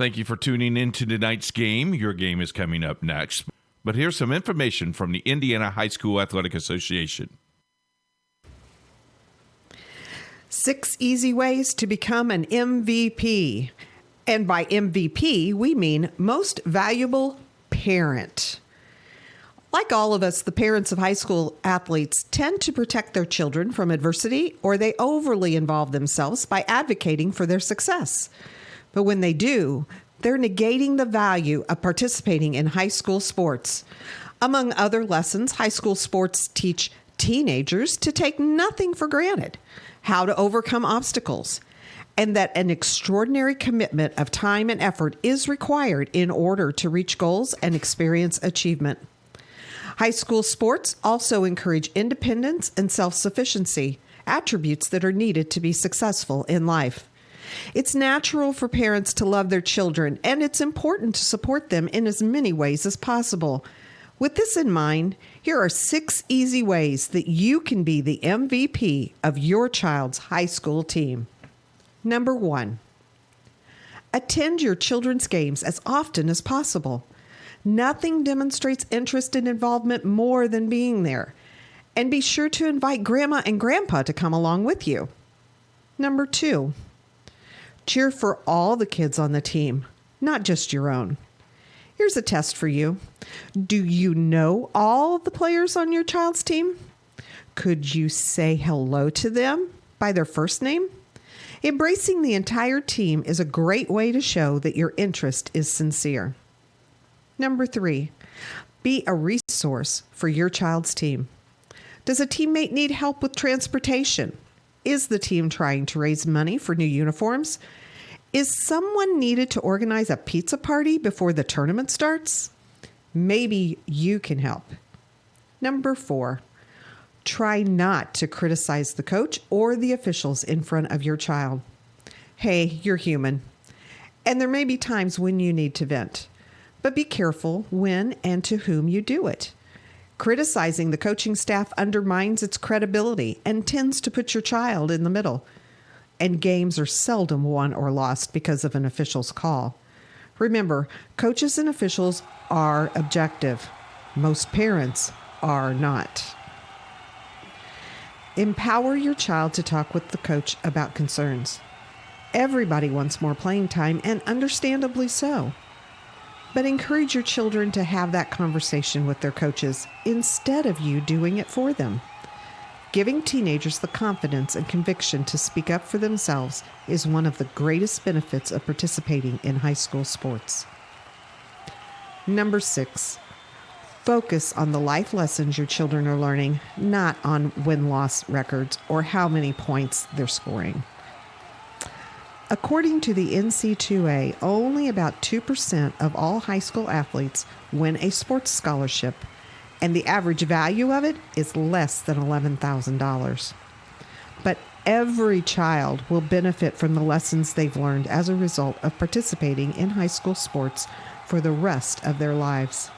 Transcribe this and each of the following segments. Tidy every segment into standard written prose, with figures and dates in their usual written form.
Thank you for tuning in to tonight's game. Your game is coming up next. But here's some information from the Indiana High School Athletic Association. 6 easy ways to become an MVP. And by MVP, we mean most valuable parent. Like all of us, the parents of high school athletes tend to protect their children from adversity, or they overly involve themselves by advocating for their success. But when they do, they're negating the value of participating in high school sports. Among other lessons, high school sports teach teenagers to take nothing for granted, how to overcome obstacles, and that an extraordinary commitment of time and effort is required in order to reach goals and experience achievement. High school sports also encourage independence and self-sufficiency, attributes that are needed to be successful in life. It's natural for parents to love their children, and it's important to support them in as many ways as possible. With this in mind, here are 6 easy ways that you can be the MVP of your child's high school team. Number 1, attend your children's games as often as possible. Nothing demonstrates interest and involvement more than being there. And be sure to invite Grandma and Grandpa to come along with you. Number 2, cheer for all the kids on the team, not just your own. Here's a test for you. Do you know all of the players on your child's team? Could you say hello to them by their first name? Embracing the entire team is a great way to show that your interest is sincere. Number 3, be a resource for your child's team. Does a teammate need help with transportation? Is the team trying to raise money for new uniforms? Is someone needed to organize a pizza party before the tournament starts? Maybe you can help. Number 4, try not to criticize the coach or the officials in front of your child. Hey, you're human, and there may be times when you need to vent, but be careful when and to whom you do it. Criticizing the coaching staff undermines its credibility and tends to put your child in the middle. And games are seldom won or lost because of an official's call. Remember, coaches and officials are objective. Most parents are not. Empower your child to talk with the coach about concerns. Everybody wants more playing time, and understandably so. But encourage your children to have that conversation with their coaches instead of you doing it for them. Giving teenagers the confidence and conviction to speak up for themselves is one of the greatest benefits of participating in high school sports. Number 6, focus on the life lessons your children are learning, not on win-loss records or how many points they're scoring. According to the NC2A, only about 2% of all high school athletes win a sports scholarship, and the average value of it is less than $11,000. But every child will benefit from the lessons they've learned as a result of participating in high school sports for the rest of their lives.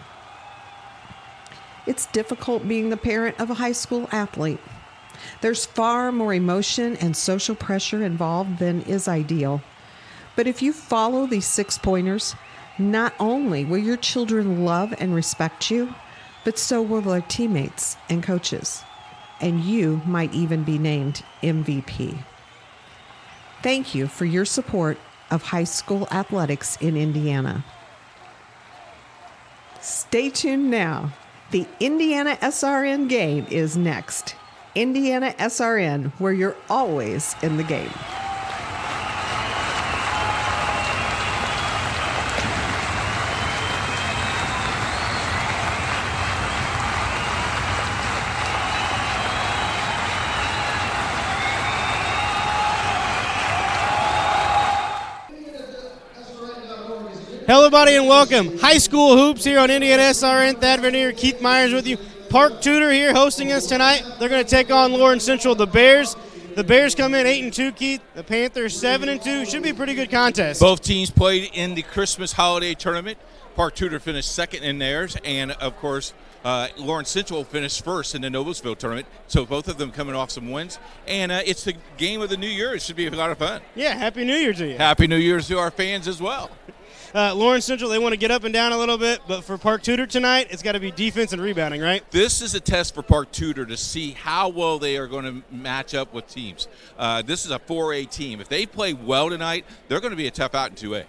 It's difficult being the parent of a high school athlete. There's far more emotion and social pressure involved than is ideal. But if you follow these 6 pointers, not only will your children love and respect you, but so will their teammates and coaches. And you might even be named MVP. Thank you for your support of high school athletics in Indiana. Stay tuned now. The Indiana SRN game is next. Indiana SRN, where you're always in the game. Hello, everybody, and welcome. High school hoops here on Indiana SRN. Thad Vernier, Keith Myers with you. Park Tudor here hosting us tonight. They're going to take on Lawrence Central, the Bears. The Bears come in 8-2, Keith. The Panthers 7-2. Should be a pretty good contest. Both teams played in the Christmas holiday tournament. Park Tudor finished second in theirs, and of course, Lawrence Central finished first in the Noblesville tournament. So both of them coming off some wins, and it's the game of the New Year. It should be a lot of fun. Yeah, Happy New Year to you. Happy New Year's to our fans as well. Lawrence Central, they want to get up and down a little bit, but for Park Tudor tonight, it's got to be defense and rebounding, right? This is a test for Park Tudor to see how well they are going to match up with teams. This is a 4A team. If they play well tonight, they're going to be a tough out in 2A.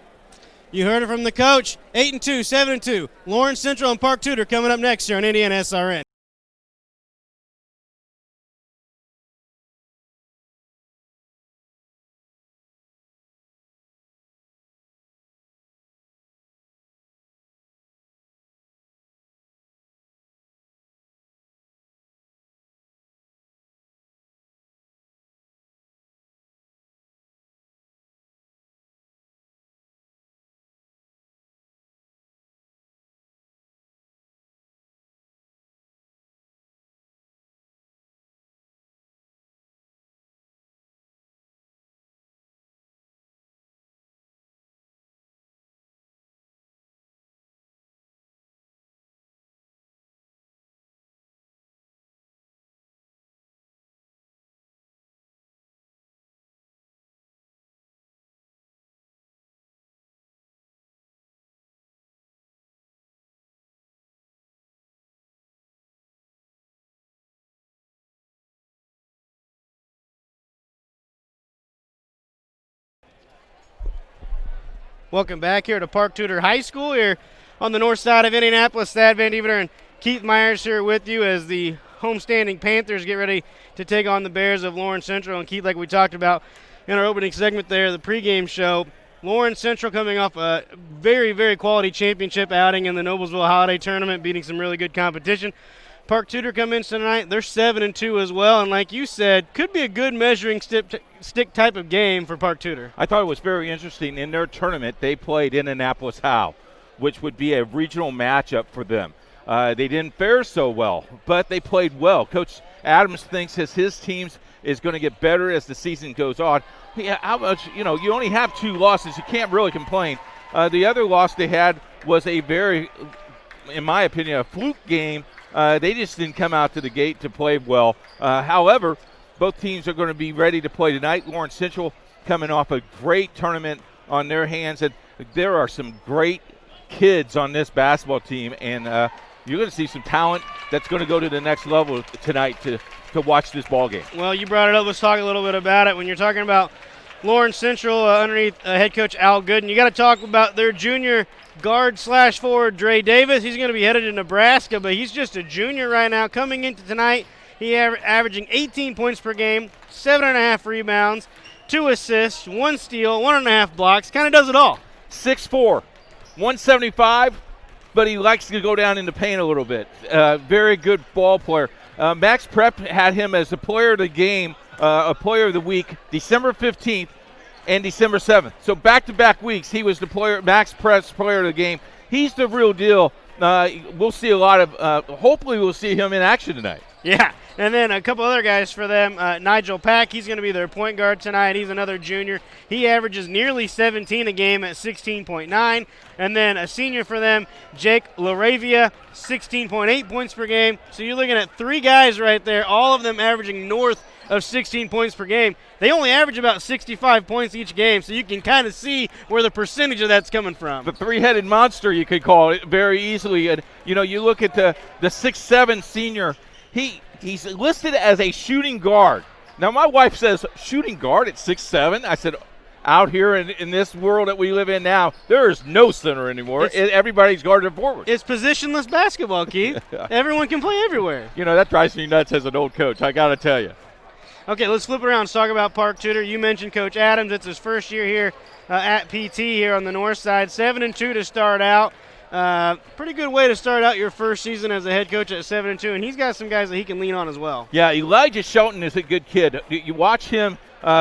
You heard it from the coach. 8-2, 7-2. Lawrence Central and Park Tudor coming up next here on Indiana SRN. Welcome back here to Park Tudor High School here on the north side of Indianapolis. Thad Van Deventer and Keith Myers here with you as the homestanding Panthers get ready to take on the Bears of Lawrence Central. And Keith, like we talked about in our opening segment there, the pregame show, Lawrence Central coming off a very, very quality championship outing in the Noblesville Holiday Tournament, beating some really good competition. Park Tudor come in tonight. They're 7-2 as well, and like you said, could be a good measuring stick type of game for Park Tudor. I thought it was very interesting. In their tournament, they played Indianapolis Howe, which would be a regional matchup for them. They didn't fare so well, but they played well. Coach Adams thinks his teams is going to get better as the season goes on. Yeah, how much, you only have 2 losses. You can't really complain. The other loss they had was a very, in my opinion, a fluke game. They just didn't come out to the gate to play well. However, both teams are going to be ready to play tonight. Lawrence Central coming off a great tournament on their hands, and there are some great kids on this basketball team, and you're going to see some talent that's going to go to the next level tonight to watch this ball game. Well, you brought it up. Let's talk a little bit about it. When you're talking about Lawrence Central underneath head coach Al Gooden, you got to talk about their junior guard/forward Dre Davis. He's going to be headed to Nebraska, but he's just a junior right now. Coming into tonight, he averaging 18 points per game, 7.5 rebounds, 2 assists, 1 steal, 1.5 blocks. Kind of does it all. 6'4", 175, but he likes to go down in the paint a little bit. Very good ball player. Max Prep had him as a player of the game, a player of the week, December 15th and December 7th. So back-to-back weeks, he was the player, Max Prep's player of the game. He's the real deal. We'll see a lot of, hopefully we'll see him in action tonight. Yeah, and then a couple other guys for them. Nigel Pack, he's going to be their point guard tonight. He's another junior. He averages nearly 17 a game at 16.9. And then a senior for them, Jake LaRavia, 16.8 points per game. So you're looking at 3 guys right there, all of them averaging north of 16 points per game. They only average about 65 points each game, so you can kind of see where the percentage of that's coming from. The 3-headed monster, you could call it, very easily. And, you look at the 6'7" senior, he's listed as a shooting guard. Now, my wife says, shooting guard at 6'7"? I said, out here in this world that we live in now, there is no center anymore. Everybody's guarded forward. It's positionless basketball, Keith. Everyone can play everywhere. That drives me nuts as an old coach, I got to tell you. Okay, let's flip around and talk about Park Tudor. You mentioned Coach Adams. It's his first year here at PT here on the north side. 7-2 to start out. Pretty good way to start out your first season as a head coach at 7-2, and he's got some guys that he can lean on as well. Yeah, Elijah Shelton is a good kid. You watch him.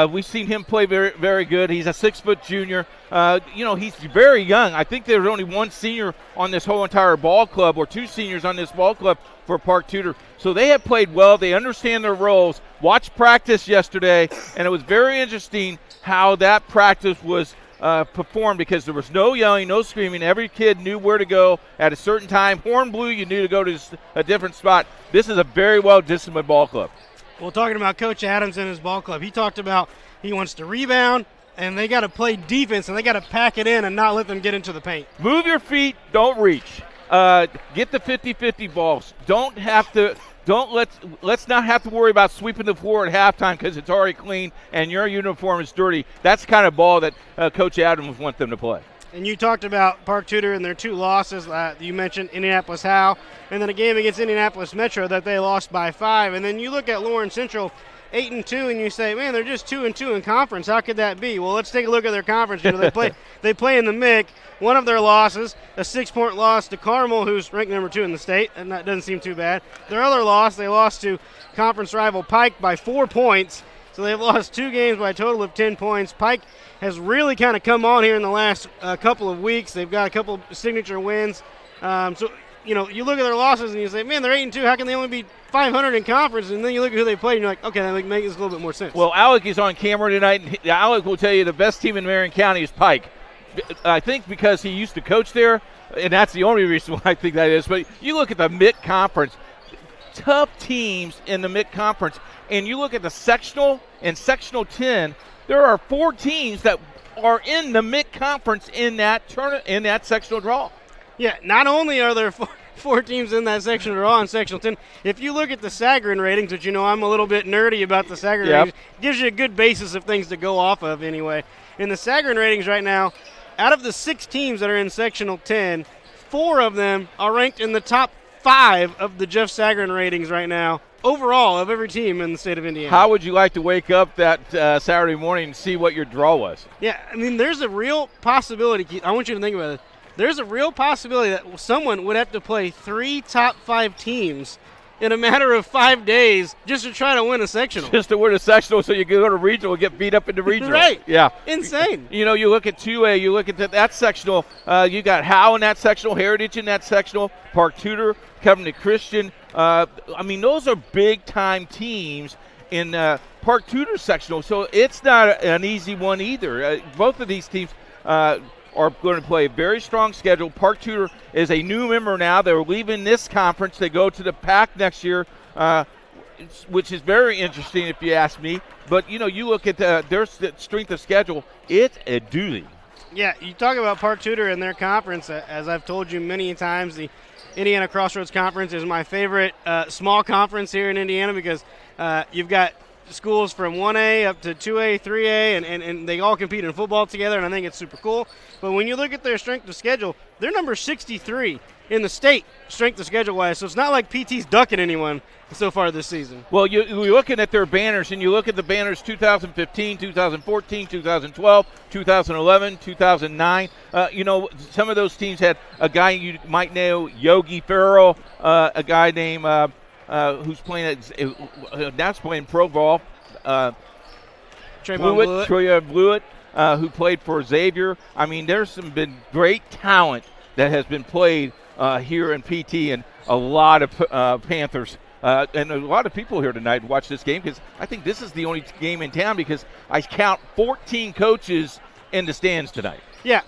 We've seen him play very, very good. He's a 6-foot junior. He's very young. I think there's only 1 senior on this whole entire ball club, or 2 seniors on this ball club for Park Tudor. So they have played well. They understand their roles. Watched practice yesterday, and it was very interesting how that practice was performed, because there was no yelling, no screaming. Every kid knew where to go at a certain time. Horn blew, you knew to go to a different spot. This is a very well-disciplined ball club. Well, talking about Coach Adams and his ball club, he talked about he wants to rebound, and they got to play defense, and they got to pack it in and not let them get into the paint. Move your feet, don't reach. Get the 50-50 balls. Let's not have to worry about sweeping the floor at halftime because it's already clean and your uniform is dirty. That's the kind of ball that Coach Adams wants them to play. And you talked about Park Tudor and their 2 losses. You mentioned Indianapolis Howe, and then a game against Indianapolis Metro that they lost by 5. And then you look at Lawrence Central, 8-2, and you say, man, they're just 2-2 in conference. How could that be? Well, let's take a look at their conference. They play in the MIC. One of their losses, a 6-point loss to Carmel, who's ranked number 2 in the state, and that doesn't seem too bad. Their other loss, they lost to conference rival Pike by 4 points. So they've lost 2 games by a total of 10 points. Pike has really kind of come on here in the last couple of weeks. They've got a couple of signature wins. You look at their losses and you say, man, they're 8-2. How can they only be 500 in conference? And then you look at who they played and you're like, okay, that makes this a little bit more sense. Well, Alec is on camera tonight, and Alec will tell you the best team in Marion County is Pike. I think because he used to coach there, and that's the only reason why I think that is. But you look at the mid-conference, tough teams in the mid-conference, and you look at the sectional and sectional 10, there are 4 teams that are in the mid-conference in that sectional draw. Yeah, not only are there 4 teams in that sectional draw in sectional 10, if you look at the Sagarin ratings, which I'm a little bit nerdy about the Sagarin ratings, gives you a good basis of things to go off of anyway. In the Sagarin ratings right now, out of the 6 teams that are in sectional 10, 4 of them are ranked in the top 5 of the Jeff Sagarin ratings right now, overall of every team in the state of Indiana. How would you like to wake up that Saturday morning and see what your draw was? Yeah, I mean, there's a real possibility, Keith, I want you to think about it. There's a real possibility that someone would have to play 3 top 5 teams in a matter of 5 days just to try to win a sectional. Just to win a sectional so you can go to regional and get beat up in the regional. Right. Yeah. Insane. You look at 2A, you look at that sectional, you got Howe in that sectional, Heritage in that sectional, Park Tudor, Covenant Christian. Those are big-time teams in Park Tudor sectional, so it's not an easy one either. Both of these teams are going to play a very strong schedule. Park Tudor is a new member now. They're leaving this conference. They go to the PAC next year, which is very interesting if you ask me. But, you look at their strength of schedule, it's a doozy. Yeah, you talk about Park Tudor and their conference. As I've told you many times, the Indiana Crossroads Conference is my favorite small conference here in Indiana because you've got schools from 1A up to 2A, 3A, and they all compete in football together, and I think it's super cool. But when you look at their strength of schedule, they're number 63 in the state strength of schedule-wise, so it's not like PT's ducking anyone so far this season. Well, you're looking at their banners, and you look at the banners 2015, 2014, 2012, 2011, 2009. Some of those teams had a guy you might know, Yogi Farrell, a guy named who's playing now playing pro ball. Troy Blewett, who played for Xavier. I mean, there's been great talent that has been played here in PT, and a lot of Panthers and a lot of people here tonight to watch this game because I think this is the only game in town because I count 14 coaches in the stands tonight. Yeah,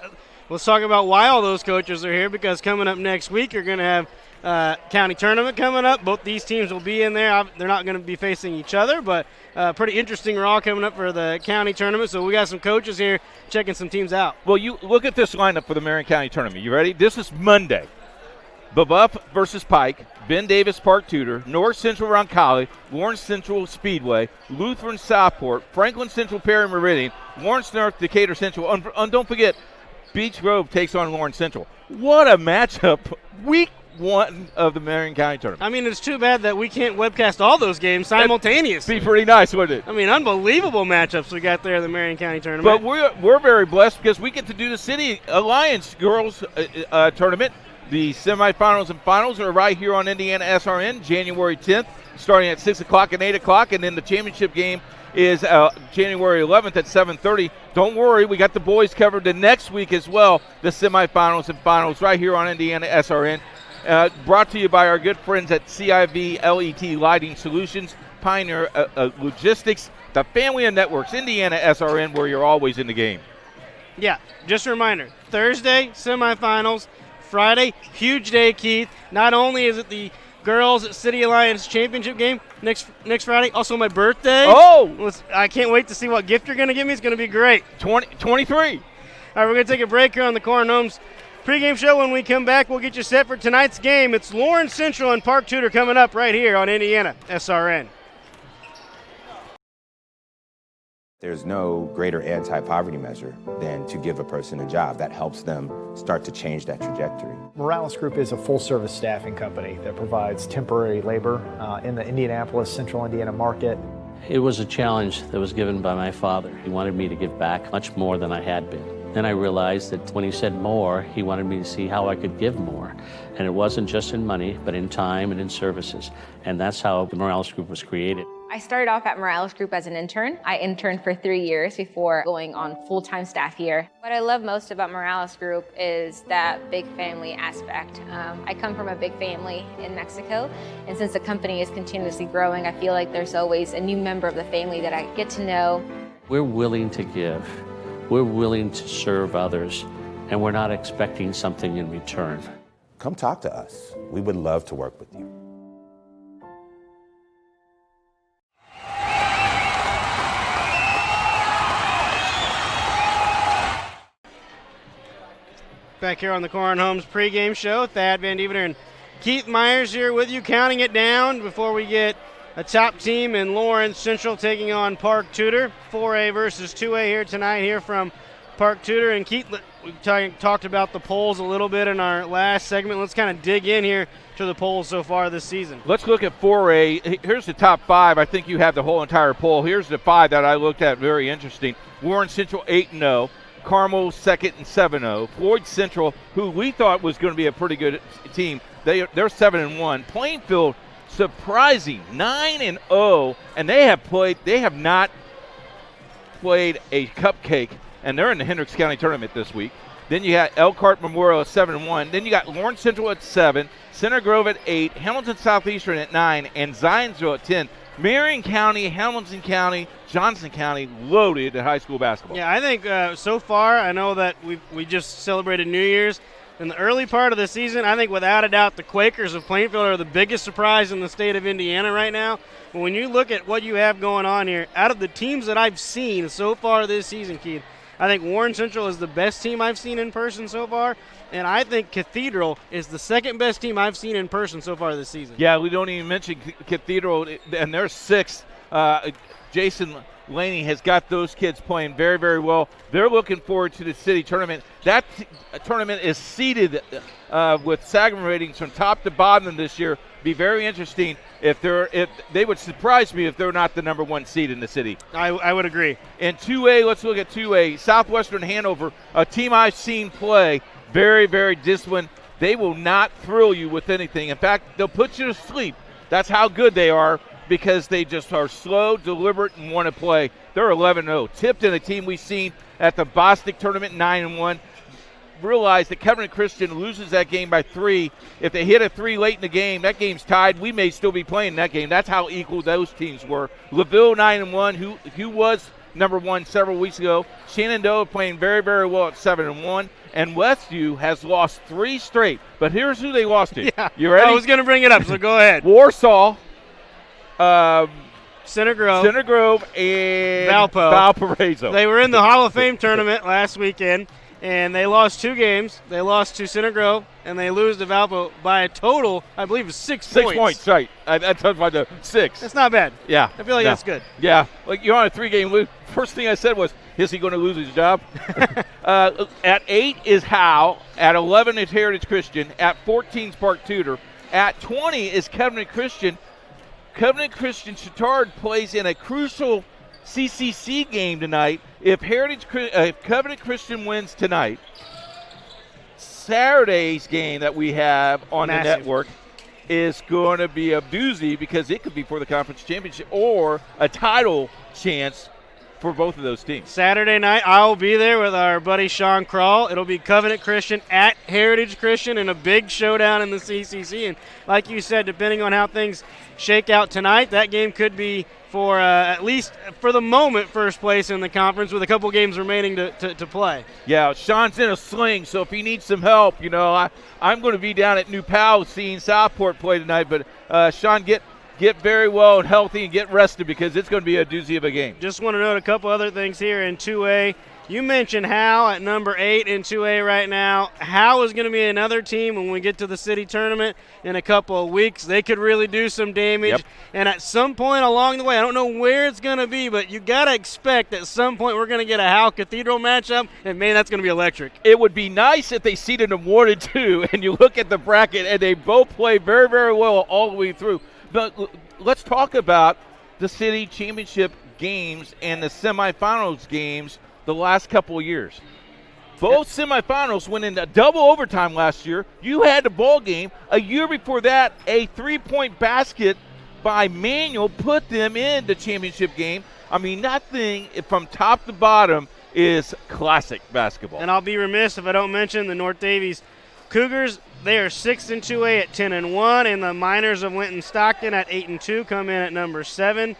let's talk about why all those coaches are here because coming up next week you're going to have county tournament coming up. Both these teams will be in there. They're not going to be facing each other, but pretty interesting draw coming up for the county tournament. So we got some coaches here checking some teams out. Well, you look at this lineup for the Marion County tournament. You ready? This is Monday. Babuff versus Pike, Ben Davis Park Tudor, North Central Roncalli, Lawrence Central Speedway, Lutheran Southport, Franklin Central Perry Meridian, Lawrence North Decatur Central, and don't forget, Beach Grove takes on Lawrence Central. What a matchup. Week 1 of the Marion County tournament. I mean, it's too bad that we can't webcast all those games simultaneously. That'd be pretty nice, wouldn't it? I mean, unbelievable matchups we got there in the Marion County tournament. But we're very blessed because we get to do the City Alliance Girls tournament. The semifinals and finals are right here on Indiana SRN, January 10th, starting at 6 o'clock and 8 o'clock, and then the championship game is January 11th at 7:30. Don't worry, we got the boys covered the next week as well, the semifinals and finals right here on Indiana SRN. Brought to you by our good friends at CIV LET Lighting Solutions, Pioneer Logistics, the family of networks, Indiana SRN, where you're always in the game. Yeah, just a reminder, Thursday, semifinals, Friday, huge day, Keith. Not only is it the Girls City Alliance Championship game next Friday. Also my birthday. Oh! I can't wait to see what gift you're going to give me. It's going to be great. 23. All right, we're going to take a break here on the Corn Homes pregame show. When we come back, we'll get you set for tonight's game. It's Lawrence Central and Park Tudor coming up right here on Indiana SRN. There's no greater anti-poverty measure than to give a person a job. That helps them start to change that trajectory. Morales Group is a full-service staffing company that provides temporary labor in the Indianapolis, Central Indiana market. It was a challenge that was given by my father. He wanted me to give back much more than I had been. Then I realized that when he said more, he wanted me to see how I could give more. And it wasn't just in money, but in time and in services. And that's how the Morales Group was created. I started off at Morales Group as an intern. I interned for 3 years before going on full-time staff here. What I love most about Morales Group is that big family aspect. I come from a big family in Mexico, and since the company is continuously growing, I feel like there's always a new member of the family that I get to know. We're willing to give. We're willing to serve others, and we're not expecting something in return. Come talk to us. We would love to work with you. Back here on the Corn Homes pregame show, Thad Van Devener and Keith Myers here with you, counting it down before we get a top team in Lawrence Central taking on Park Tudor. 4A versus 2A here tonight here from Park Tudor. And Keith, we've talked about the polls a little bit in our last segment. Let's kind of dig in here to the polls so far this season. Let's look at 4A. Here's the top 5. I think you have the whole entire poll. Here's the 5 that I looked at, very interesting. Lawrence Central 8-0. Carmel second and 7-0. Floyd Central, who we thought was going to be a pretty good team, they're 7-1. Plainfield, surprising, 9-0, and they have not played a cupcake, and they're in the Hendricks County tournament this week. Then you got Elkhart Memorial at 7-1. Then you got Lawrence Central at 7, Center Grove at 8, Hamilton Southeastern at 9, and Zionsville at 10. Marion County, Hamilton County, Johnson County loaded at high school basketball. Yeah, I think so far, I know that we just celebrated New Year's. In the early part of the season, I think without a doubt the Quakers of Plainfield are the biggest surprise in the state of Indiana right now. But when you look at what you have going on here, out of the teams that I've seen so far this season, Keith, I think Warren Central is the best team I've seen in person so far, and I think Cathedral is the second best team I've seen in person so far this season. Yeah, we don't even mention Cathedral, and they're 6th. Jason Laney has got those kids playing very, very well. They're looking forward to the city tournament. That tournament is seeded with Sagamore ratings from top to bottom this year. Be very interesting if they would surprise me if they're not the number 1 seed in the city. I would agree. In 2A, let's look at 2A. Southwestern Hanover, a team I've seen play, very, very disciplined. They will not thrill you with anything. In fact, they'll put you to sleep. That's how good they are, because they just are slow, deliberate, and want to play. They're 11-0. Tipton, a team we've seen at the Bostic tournament, 9-1. Realize that Covenant Christian loses that game by 3. If they hit a 3 late in the game, that game's tied. We may still be playing that game. That's how equal those teams were. LaVille 9-1, who was number 1 several weeks ago. Shenandoah playing very, very well at 7-1. And Westview has lost 3 straight. But here's who they lost to. Yeah, You ready? I was going to bring it up, so go ahead. Warsaw, Center Grove, and Valparaiso. They were in the Hall of Fame tournament last weekend, and they lost 2 games. They lost to Center Grove, and they lose to Valpo by a total, I believe, of 6 points. 6 points, right. That's by the 6. That's not bad. Yeah. I feel like that's good. Yeah. Like, you're on a 3-game lose. First thing I said was, is he going to lose his job? At 8 is Howe. At 11 is Heritage Christian. At 14 is Park Tudor. At 20 is Covenant Christian. Covenant Christian Chittard plays in a crucial CCC game tonight. If Covenant Christian wins tonight, Saturday's game that we have on the network is going to be a doozy, because it could be for the conference championship or a title chance for both of those teams. Saturday night, I'll be there with our buddy Sean Krall. It'll be Covenant Christian at Heritage Christian in a big showdown in the CCC. And like you said, depending on how things shake out tonight, that game could be for at least for the moment first place in the conference with a couple games remaining to play. Yeah, Sean's in a sling, so if he needs some help, I'm going to be down at New Pal seeing Southport play tonight. But Sean, get very well and healthy and get rested because it's going to be a doozy of a game. Just want to note a couple other things here in 2A. You mentioned Hal at number 8 in 2A right now. Hal is going to be another team when we get to the city tournament in a couple of weeks. They could really do some damage. Yep. And at some point along the way, I don't know where it's going to be, but you got to expect at some point we're going to get a Hal Cathedral matchup, and, man, that's going to be electric. It would be nice if they seeded them 1 and 2, and you look at the bracket, and they both play very, very well all the way through. But let's talk about the city championship games and the semifinals games the last couple of years. Both semifinals went into double overtime last year. You had the ball game. A year before that, a 3-point basket by Manuel put them in the championship game. I mean, that thing from top to bottom is classic basketball. And I'll be remiss if I don't mention the North Davies Cougars. They are 6 in 2A at 10-1, and the Miners of Winton Stockton at 8-2 come in at number 7.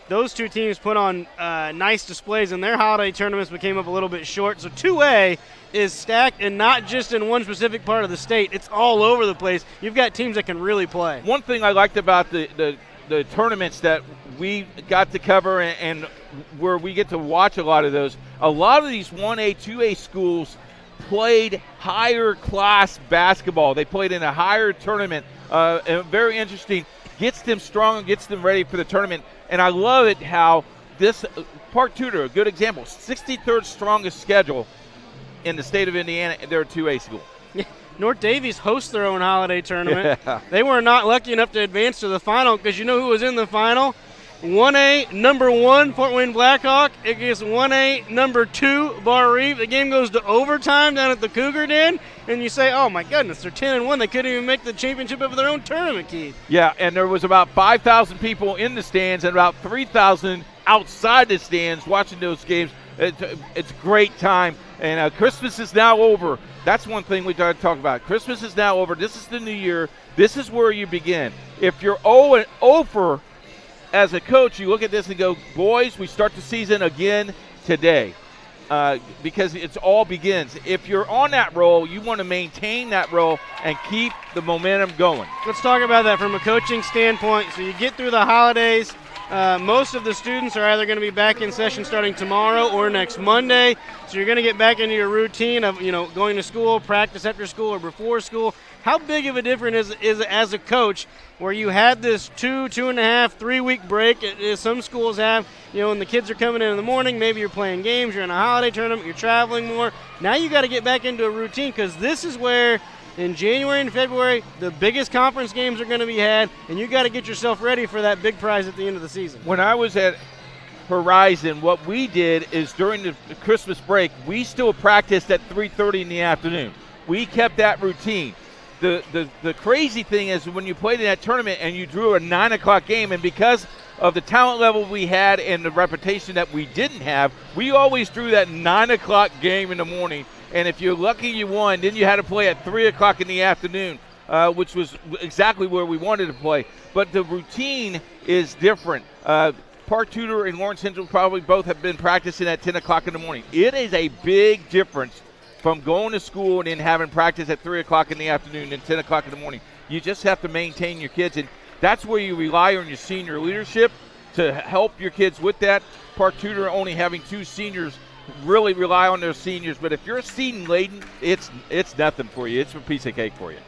Those two teams put on nice displays, and their holiday tournaments became up a little bit short. So 2A is stacked, and not just in one specific part of the state. It's all over the place. You've got teams that can really play. One thing I liked about the tournaments that we got to cover and where we get to watch a lot of those, a lot of these 1A, 2A schools played higher class basketball. They played in a higher tournament. And very interesting. Gets them strong and gets them ready for the tournament. And I love it how this Park Tudor, a good example, 63rd strongest schedule in the state of Indiana. They're a 2A school. North Davies hosts their own holiday tournament. Yeah. They were not lucky enough to advance to the final because you know who was in the final? 1A number 1 Fort Wayne Blackhawk against 1A number 2 Bar Reeve. The game goes to overtime down at the Cougar Den, and you say, oh my goodness, they're 10-1. They couldn't even make the championship of their own tournament, Keith. Yeah, and there was about 5,000 people in the stands and about 3,000 outside the stands watching those games. It's a great time, and Christmas is now over. That's one thing we got to talk about. Christmas is now over. This is the new year. This is where you begin. If you're 0-0 as a coach, you look at this and go, boys, we start the season again today because it's all begins. If you're on that roll, you want to maintain that roll and keep the momentum going. Let's talk about that from a coaching standpoint. So you get through the holidays. Most of the students are either going to be back in session starting tomorrow or next Monday. So you're going to get back into your routine of, going to school, practice after school or before school. How big of a difference is it as a coach where you had this 2.5, 3 week break, as some schools have, and the kids are coming in the morning, maybe you're playing games, you're in a holiday tournament, you're traveling more. Now you got to get back into a routine because this is where in January and February the biggest conference games are going to be had, and you got to get yourself ready for that big prize at the end of the season. When I was at Horizon, what we did is during the Christmas break, we still practiced at 3:30 in the afternoon. We kept that routine. The crazy thing is when you played in that tournament and you drew a 9 o'clock game, and because of the talent level we had and the reputation that we didn't have, we always drew that 9 o'clock game in the morning. And if you're lucky you won, then you had to play at 3 o'clock in the afternoon, which was exactly where we wanted to play. But the routine is different. Park Tudor and Lawrence Central probably both have been practicing at 10 o'clock in the morning. It is a big difference from going to school and then having practice at 3 o'clock in the afternoon and 10 o'clock in the morning. You just have to maintain your kids, and that's where you rely on your senior leadership to help your kids with that. Park Tudor only having 2 seniors really rely on their seniors, but if you're seeding laden, it's nothing for you. It's a piece of cake for you.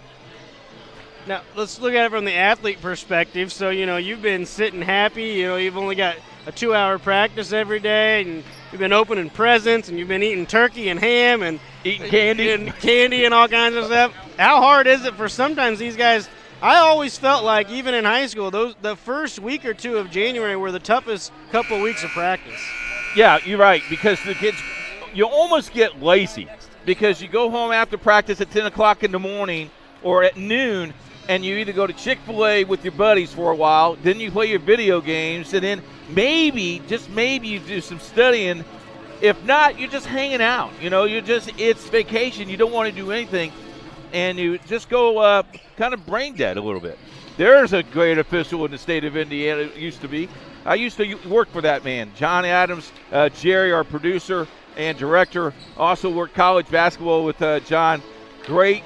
Now, let's look at it from the athlete perspective. So, you've been sitting happy. You've only got a 2-hour practice every day, and you've been opening presents, and you've been eating turkey and ham and eating candy and all kinds of stuff. How hard is it for sometimes these guys? I always felt like even in high school, the first week or 2 of January were the toughest couple weeks of practice. Yeah, you're right, because the kids, you almost get lazy because you go home after practice at 10 o'clock in the morning or at noon, and you either go to Chick-fil-A with your buddies for a while, then you play your video games, and then maybe, just maybe, you do some studying. If not, you're just hanging out. It's vacation. You don't want to do anything, and you just go kind of brain dead a little bit. There's a great official in the state of Indiana. It used to be. I used to work for that man, John Adams. Jerry, our producer and director, also worked college basketball with John. Great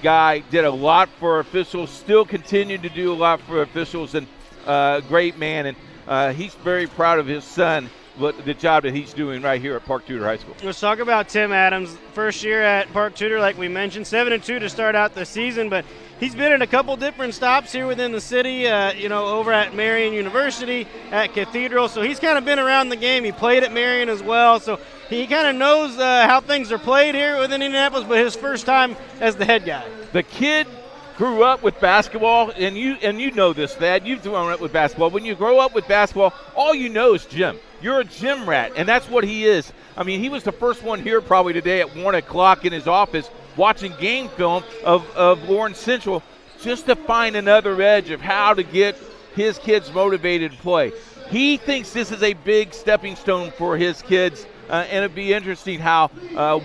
guy. Did a lot for officials. Still continued to do a lot for officials, and great man. And he's very proud of his son, the job that he's doing right here at Park Tudor High School. Let's talk about Tim Adams. First year at Park Tudor, like we mentioned, 7-2 to start out the season, but he's been at a couple different stops here within the city, over at Marian University, at Cathedral, so he's kind of been around the game. He played at Marian as well, so he kind of knows how things are played here within Indianapolis, but his first time as the head guy. The kid grew up with basketball, and you know this, Thad. You've grown up with basketball. When you grow up with basketball, all you know is gym. You're a gym rat, and that's what he is. I mean, he was the first one here probably today at 1 o'clock in his office watching game film of Lawrence Central just to find another edge of how to get his kids motivated to play. He thinks this is a big stepping stone for his kids, and it'd be interesting how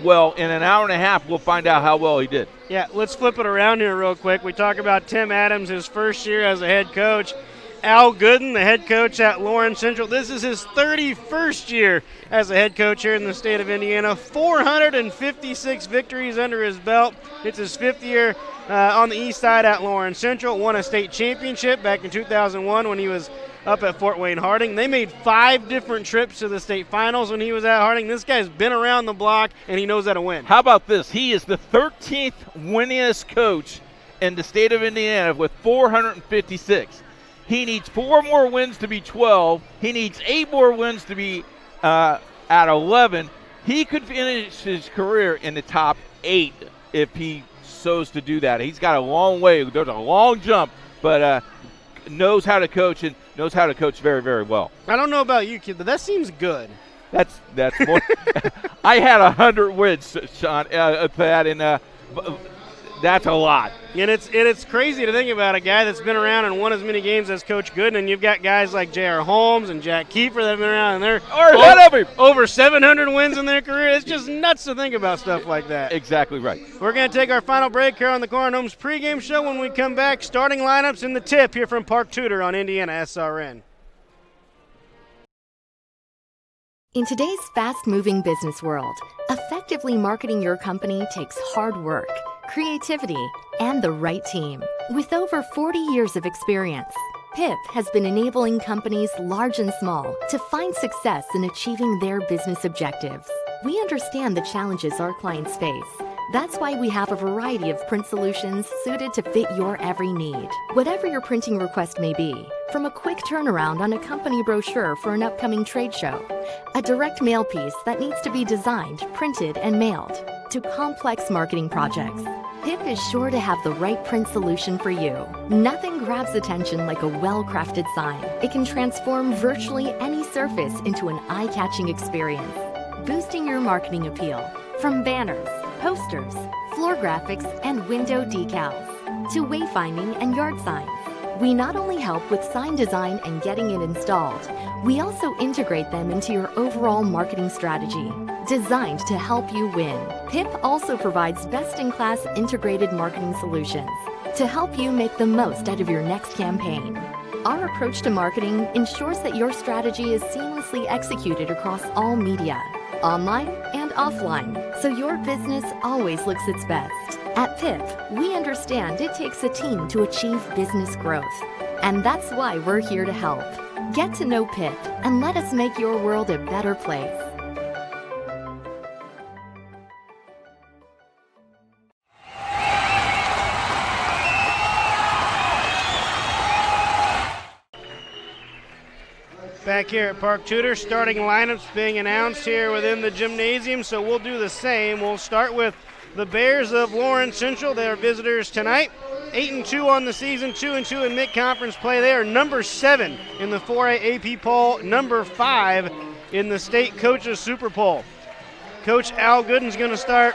well, in an hour and a half, we'll find out how well he did. Yeah, let's flip it around here real quick. We talk about Tim Adams, his first year as a head coach. Al Gooden, the head coach at Lawrence Central. This is his 31st year as a head coach here in the state of Indiana. 456 victories under his belt. It's his 5th year on the east side at Lawrence Central. Won a state championship back in 2001 when he was up at Fort Wayne Harding. They made 5 different trips to the state finals when he was at Harding. This guy's been around the block, and he knows how to win. How about this? He is the 13th winningest coach in the state of Indiana with 456. He needs 4 more wins to be 12. He needs 8 more wins to be at 11. He could finish his career in the top 8 if he chose to do that. He's got a long way. There's a long jump, but knows how to coach and knows how to coach very, very well. I don't know about you, kid, but that seems good. That's more. I had 100 wins, Sean, Pat, and that's a lot. And it's crazy to think about a guy that's been around and won as many games as Coach Gooden, and you've got guys like J.R. Holmes and Jack Kiefer that have been around, and they're over 700 wins in their career. It's just nuts to think about stuff like that. Exactly right. We're going to take our final break here on the Corn Homes pregame show. When we come back, starting lineups in the tip here from Park Tudor on Indiana SRN. In today's fast-moving business world, effectively marketing your company takes hard work, creativity, and the right team. With over 40 years of experience, PIP has been enabling companies large and small to find success in achieving their business objectives. We understand the challenges our clients face. That's why we have a variety of print solutions suited to fit your every need. Whatever your printing request may be, from a quick turnaround on a company brochure for an upcoming trade show, a direct mail piece that needs to be designed, printed, and mailed, to complex marketing projects, PIP is sure to have the right print solution for you. Nothing grabs attention like a well-crafted sign. It can transform virtually any surface into an eye-catching experience, boosting your marketing appeal. From banners, posters, floor graphics, and window decals, to wayfinding and yard signs. We not only help with sign design and getting it installed, we also integrate them into your overall marketing strategy, designed to help you win. PIP also provides best-in-class integrated marketing solutions to help you make the most out of your next campaign. Our approach to marketing ensures that your strategy is seamlessly executed across all media, online and offline, so your business always looks its best. At PIP, we understand it takes a team to achieve business growth, and that's why we're here to help. Get to know PIP and let us make your world a better place. Back here at Park Tudor, starting lineups being announced here within the gymnasium, so we'll do the same. We'll start with the Bears of Lawrence Central. They are visitors tonight. 8-2 on the season, 2-2 in mid-conference play. They are number 7 in the 4A AP poll, number 5 in the state coaches super poll. Coach Al Gooden's going to start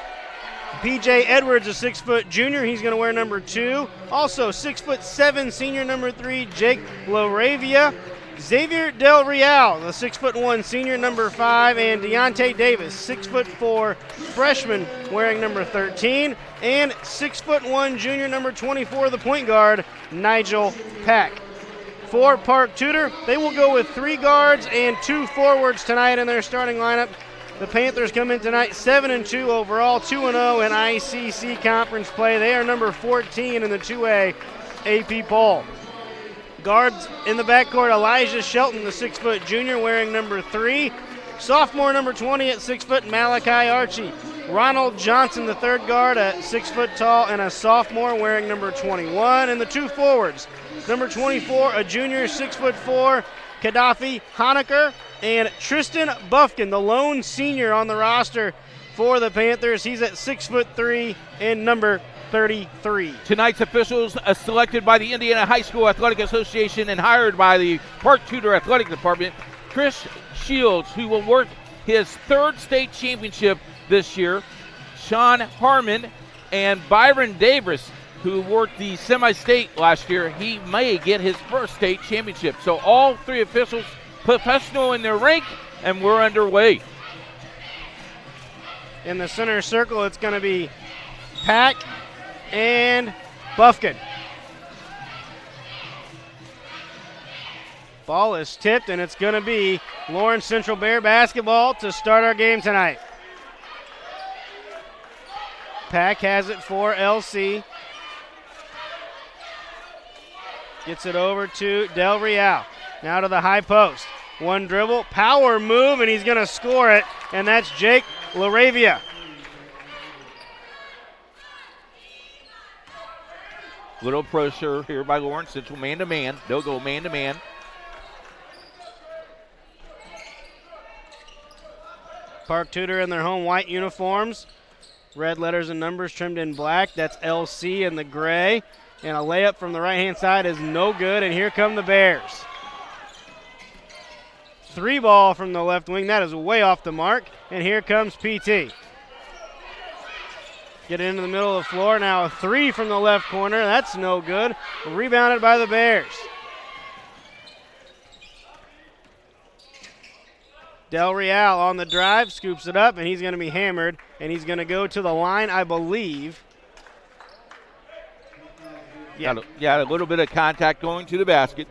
PJ Edwards, a 6-foot junior. He's going to wear number 2. Also, 6'7" senior number 3, Jake LaRavia. Xavier Del Real, the 6'1" senior number 5, and Deontay Davis, 6'4" freshman wearing number 13, and 6'1" junior number 24, the point guard, Nigel Pack. For Park Tudor, they will go with 3 guards and 2 forwards tonight in their starting lineup. The Panthers come in tonight 7-2 overall, 2-0 in ICC conference play. They are number 14 in the 2A AP poll. Guards in the backcourt, Elijah Shelton, the 6-foot junior, wearing number 3. Sophomore number 20 at 6 foot, Malachi Archie. Ronald Johnson, the third guard, at 6 foot tall and a sophomore, wearing number 21. And the 2 forwards, number 24, a junior, 6'4", Gaddafi Honecker, and Tristan Buffkin, the lone senior on the roster for the Panthers. He's at 6'3" and number 33. Tonight's officials selected by the Indiana High School Athletic Association and hired by the Park Tudor Athletic Department. Chris Shields, who will work his 3rd state championship this year. Sean Harmon and Byron Davis, who worked the semi-state last year. He may get his 1st state championship. So all 3 officials professional in their rank, and we're underway. In the center circle, it's going to be Pack and Buffkin. Ball is tipped, and it's going to be Lawrence Central Bear basketball to start our game tonight. Pack has it for LC. Gets it over to Del Real. Now to the high post. One dribble, power move, and he's going to score it, and that's Jake LaRavia. Little pressure here by Lawrence Central, man-to-man. They'll go man-to-man. Park Tudor in their home white uniforms. Red letters and numbers trimmed in black. That's LC in the gray. And a layup from the right-hand side is no good, and here come the Bears. 3 ball from the left wing. That is way off the mark, and here comes PT. Get it into the middle of the floor. Now a 3 from the left corner. That's no good. Rebounded by the Bears. Del Real on the drive, scoops it up, and he's going to be hammered, and he's going to go to the line, I believe. Yeah, a little bit of contact going to the basket.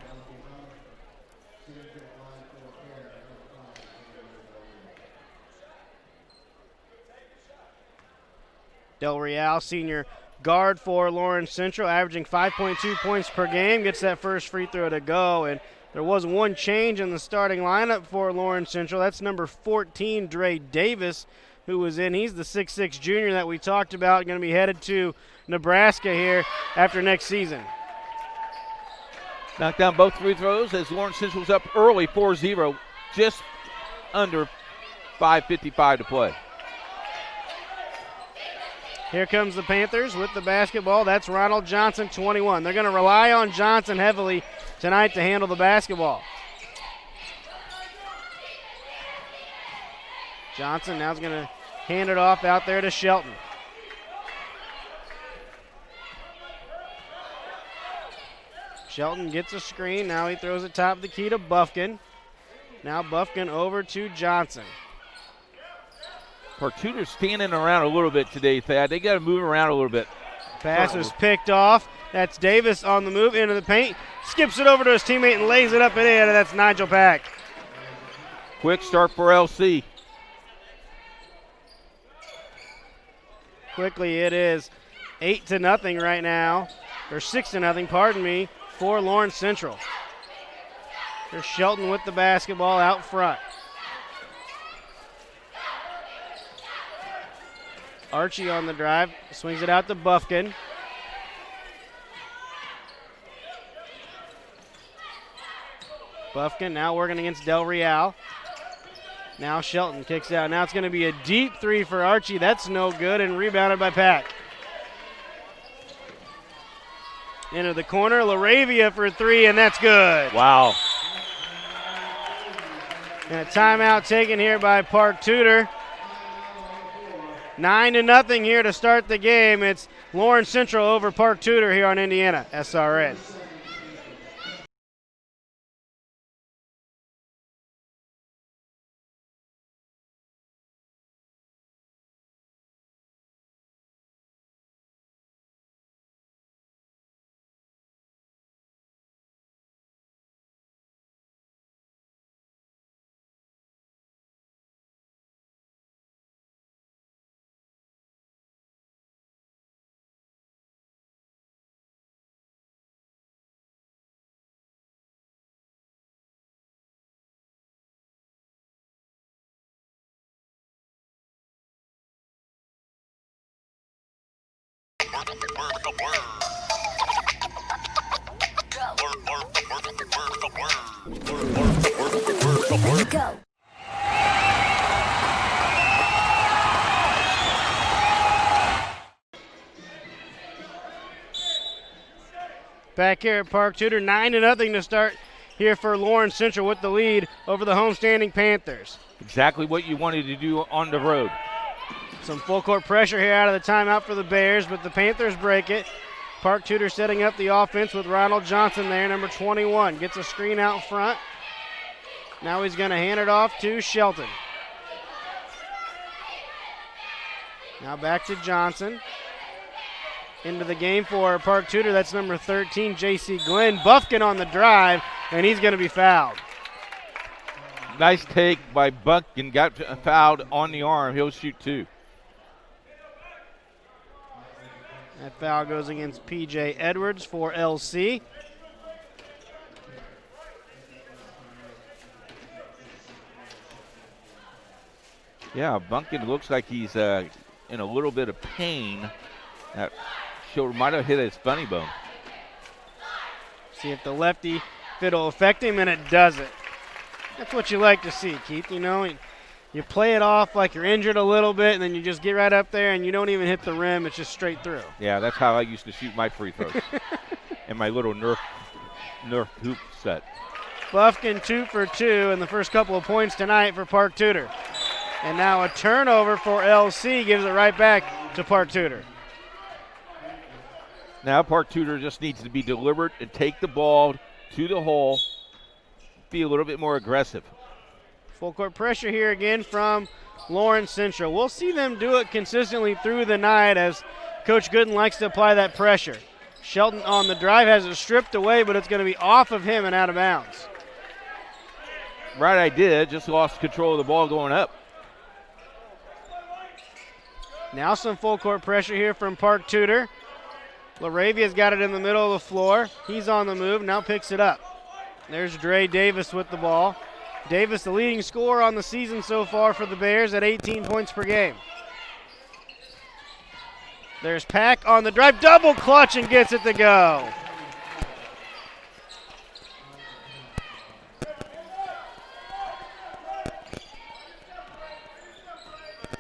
Del Real, senior guard for Lawrence Central, averaging 5.2 points per game, gets that first free throw to go. And there was one change in the starting lineup for Lawrence Central. That's number 14, Dre Davis, who was in. He's the 6'6 junior that we talked about, going to be headed to Nebraska here after next season. Knocked down both free throws as Lawrence Central's up early, 4-0, just under 5:55 to play. Here comes the Panthers with the basketball. That's Ronald Johnson, 21. They're going to rely on Johnson heavily tonight to handle the basketball. Johnson now is going to hand it off out there to Shelton. Shelton gets a screen. Now he throws it top of the key to Buffkin. Now Buffkin over to Johnson. Park Tudor's standing around a little bit today, Thad. They got to move around a little bit. Pass is picked off. That's Davis on the move into the paint. Skips it over to his teammate and lays it up and in, and that's Nigel Pack. Quick start for LC. Quickly, it is 8-0 right now, or 6-0, pardon me, for Lawrence Central. There's Shelton with the basketball out front. Archie on the drive, swings it out to Buffkin. Buffkin now working against Del Real. Now Shelton kicks out. Now it's going to be a deep 3 for Archie. That's no good, and rebounded by Pack. Into the corner, LaRavia for 3, and that's good. Wow. And a timeout taken here by Park Tudor. 9-0 here to start the game. It's Lawrence Central over Park Tudor here on Indiana SRN. Go. Back here at Park Tudor, 9-0 to start here for Lawrence Central with the lead over the homestanding Panthers. Exactly what you wanted to do on the road. Some full court pressure here out of the timeout for the Bears, but the Panthers break it. Park Tudor setting up the offense with Ronald Johnson there, number 21. Gets a screen out front. Now he's going to hand it off to Shelton. Now back to Johnson. Into the game for Park Tudor, that's number 13, J.C. Glenn. Buffkin on the drive, and he's going to be fouled. Nice take by Buffkin, got fouled on the arm. He'll shoot two. That foul goes against P.J. Edwards for LC. Yeah, Buffkin looks like he's in a little bit of pain. That shoulder might have hit his funny bone. See if the lefty, if it'll affect him, and it doesn't. That's what you like to see, Keith. You know, you play it off like you're injured a little bit, and then you just get right up there, and you don't even hit the rim. It's just straight through. Yeah, that's how I used to shoot my free throws in my little Nerf hoop set. Buffkin 2 for 2, and the first couple of points tonight for Park Tudor. And now a turnover for LC gives it right back to Park Tudor. Now Park Tudor just needs to be deliberate and take the ball to the hole, be a little bit more aggressive. Full court pressure here again from Lawrence Central. We'll see them do it consistently through the night as Coach Gooden likes to apply that pressure. Shelton on the drive has it stripped away, but it's going to be off of him and out of bounds. Right idea, just lost control of the ball going up. Now some full court pressure here from Park Tudor. LaRavia's got it in the middle of the floor. He's on the move, now picks it up. There's Dre Davis with the ball. Davis, the leading scorer on the season so far for the Bears at 18 points per game. There's Pack on the drive, double clutch and gets it to go.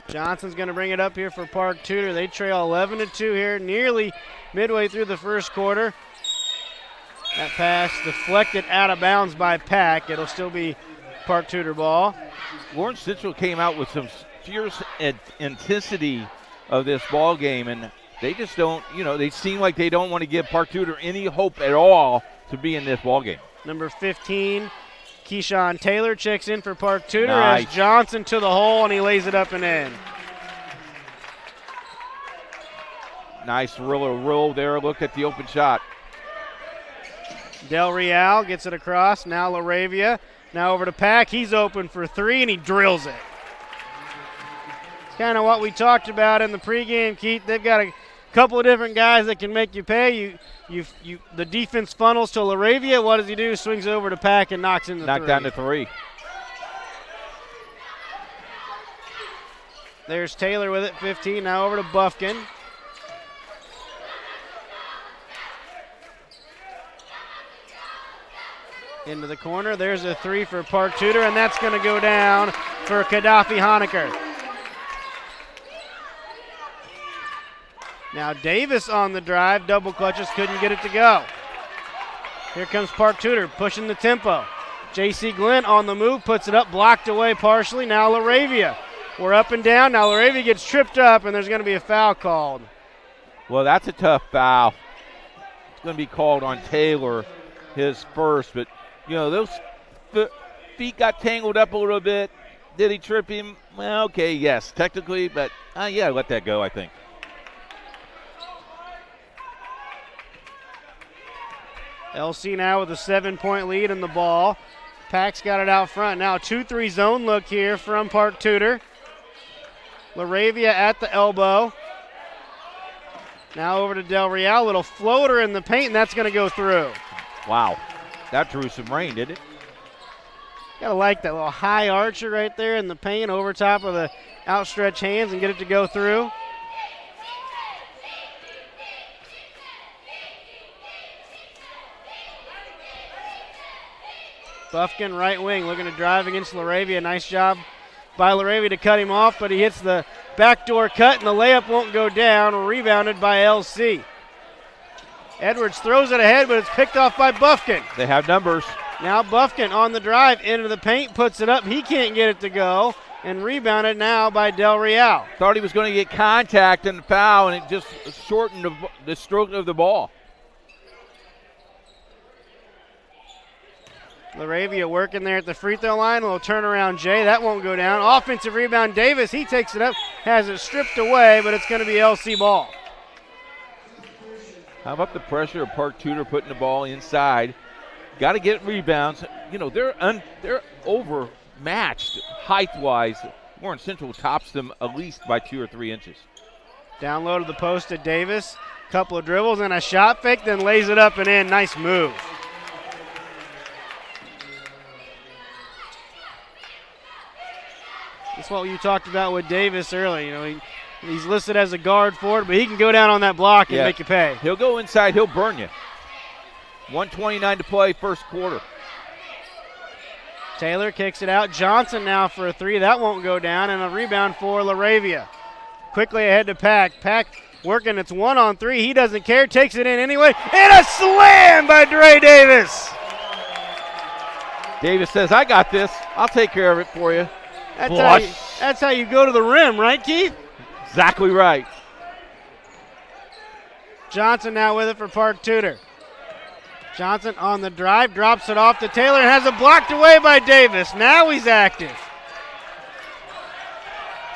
Johnson's going to bring it up here for Park Tudor. They trail 11-2 here, nearly midway through the first quarter. That pass deflected out of bounds by Pack. It'll still be Park Tudor ball. Lawrence Central came out with some fierce intensity of this ball game, and they just don't, they seem like they don't want to give Park Tudor any hope at all to be in this ball game. Number 15, Keyshawn Taylor checks in for Park Tudor. Nice. As Johnson to the hole, and he lays it up and in. Nice roll there. Look at the open shot. Del Real gets it across. Now LaRavia. Now over to Pack. He's open for three, and he drills it. It's kind of what we talked about in the pregame, Keith. They've got a couple of different guys that can make you pay. The defense funnels to LaRavia. What does he do? Swings over to Pack and knocks in the three. Knocked down the three. There's Taylor with it, 15. Now over to Buffkin. Into the corner. There's a three for Park Tudor, and that's going to go down for Gaddafi Honecker. Now Davis on the drive. Double clutches, couldn't get it to go. Here comes Park Tudor pushing the tempo. J.C. Glenn on the move, puts it up, blocked away partially. Now LaRavia We're up and down. Now Laravia gets tripped up, and there's going to be a foul called. Well, that's a tough foul. It's going to be called on Taylor, his first. But, you know, those feet got tangled up a little bit. Did he trip him? Well, okay, yes, technically. But, yeah, let that go, I think. LC now with a 7-point lead in the ball. Pack's got it out front. Now 2-3 zone look here from Park Tudor. Laravia at the elbow. Now over to Del Real. Little floater in the paint, and that's going to go through. Wow. That drew some rain, didn't it? Gotta like that little high archer right there in the paint over top of the outstretched hands and get it to go through. Buffkin, right wing, looking to drive against Laravia. Nice job by Laravia to cut him off, but he hits the backdoor cut, and the layup won't go down. Rebounded by LC. Edwards throws it ahead, but it's picked off by Buffkin. They have numbers. Now Buffkin on the drive into the paint, puts it up. He can't get it to go, and rebounded now by Del Real. Thought he was going to get contact and foul, and it just shortened the stroke of the ball. Laravia working there at the free throw line. A little turnaround Jay. That won't go down. Offensive rebound Davis. He takes it up, has it stripped away, but it's going to be LC ball. How about the pressure of Park Tudor putting the ball inside? Got to get rebounds. You know, they're overmatched height-wise. Lawrence Central tops them at least by 2 or 3 inches. Down low to the post to Davis. Couple of dribbles and a shot fake, then lays it up and in. Nice move. That's what you talked about with Davis earlier. You know, he's listed as a guard forward, but he can go down on that block and make you pay. He'll go inside. He'll burn you. 1:29 to play, first quarter. Taylor kicks it out. Johnson now for a three. That won't go down, and a rebound for Laravia. Quickly ahead to Pack. Pack working. It's 1-on-3. He doesn't care. Takes it in anyway. And a slam by Dre Davis. Davis says, I got this. I'll take care of it for you. That's how you go to the rim, right, Keith? Exactly right. Johnson now with it for Park Tudor. Johnson on the drive, drops it off to Taylor, and has it blocked away by Davis. Now he's active.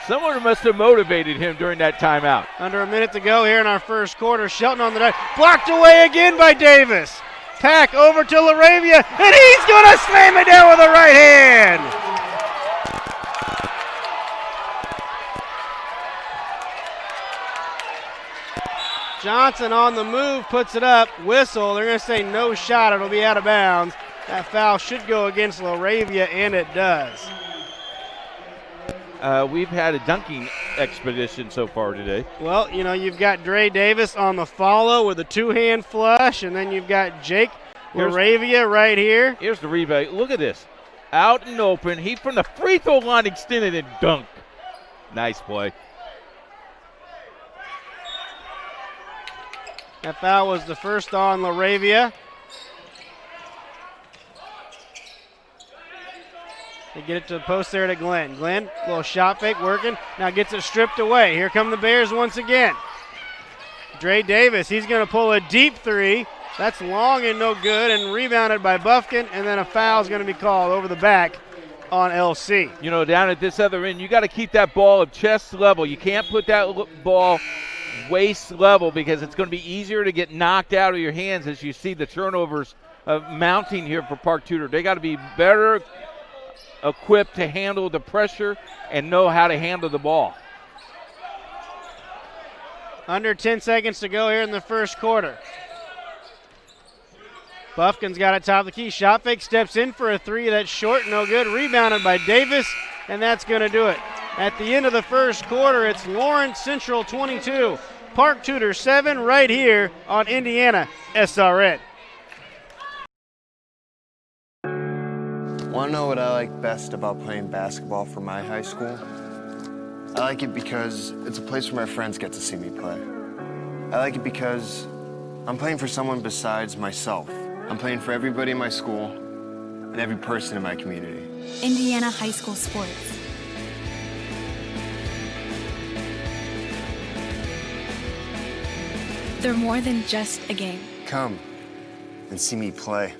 Someone must have motivated him during that timeout. Under a minute to go here in our first quarter. Shelton on the drive, blocked away again by Davis. Pack over to Laravia, and he's going to slam it down with the right hand. Johnson on the move, puts it up, whistle. They're going to say no shot. It'll be out of bounds. That foul should go against Laravia, and it does. We've had a dunking expedition so far today. Well, you know, you've got Dre Davis on the follow with a two-hand flush, and then you've got Jake Laravia right here. Here's the rebound. Look at this. Out and open. He from the free throw line extended and dunked. Nice play. That foul was the first on Laravia. They get it to the post there to Glenn. Glenn, little shot fake working. Now gets it stripped away. Here come the Bears once again. Dre Davis, he's going to pull a deep three. That's long and no good, and rebounded by Buffkin, and then a foul is going to be called over the back on LC. You know, down at this other end, you got to keep that ball at chest level. You can't put that ball waist level because it's going to be easier to get knocked out of your hands as you see the turnovers mounting here for Park Tudor. They got to be better equipped to handle the pressure and know how to handle the ball. Under 10 seconds to go here in the first quarter. Buffkin's got it top of the key. Shot fake, steps in for a three. That's short, no good. Rebounded by Davis, and that's going to do it. At the end of the first quarter, it's Lawrence Central 22, Park Tudor 7 right here on Indiana SRN. Want to know what I like best about playing basketball for my high school? I like it because it's a place where my friends get to see me play. I like it because I'm playing for someone besides myself. I'm playing for everybody in my school and every person in my community. Indiana high school sports. they're more than just a game. Come and see me play.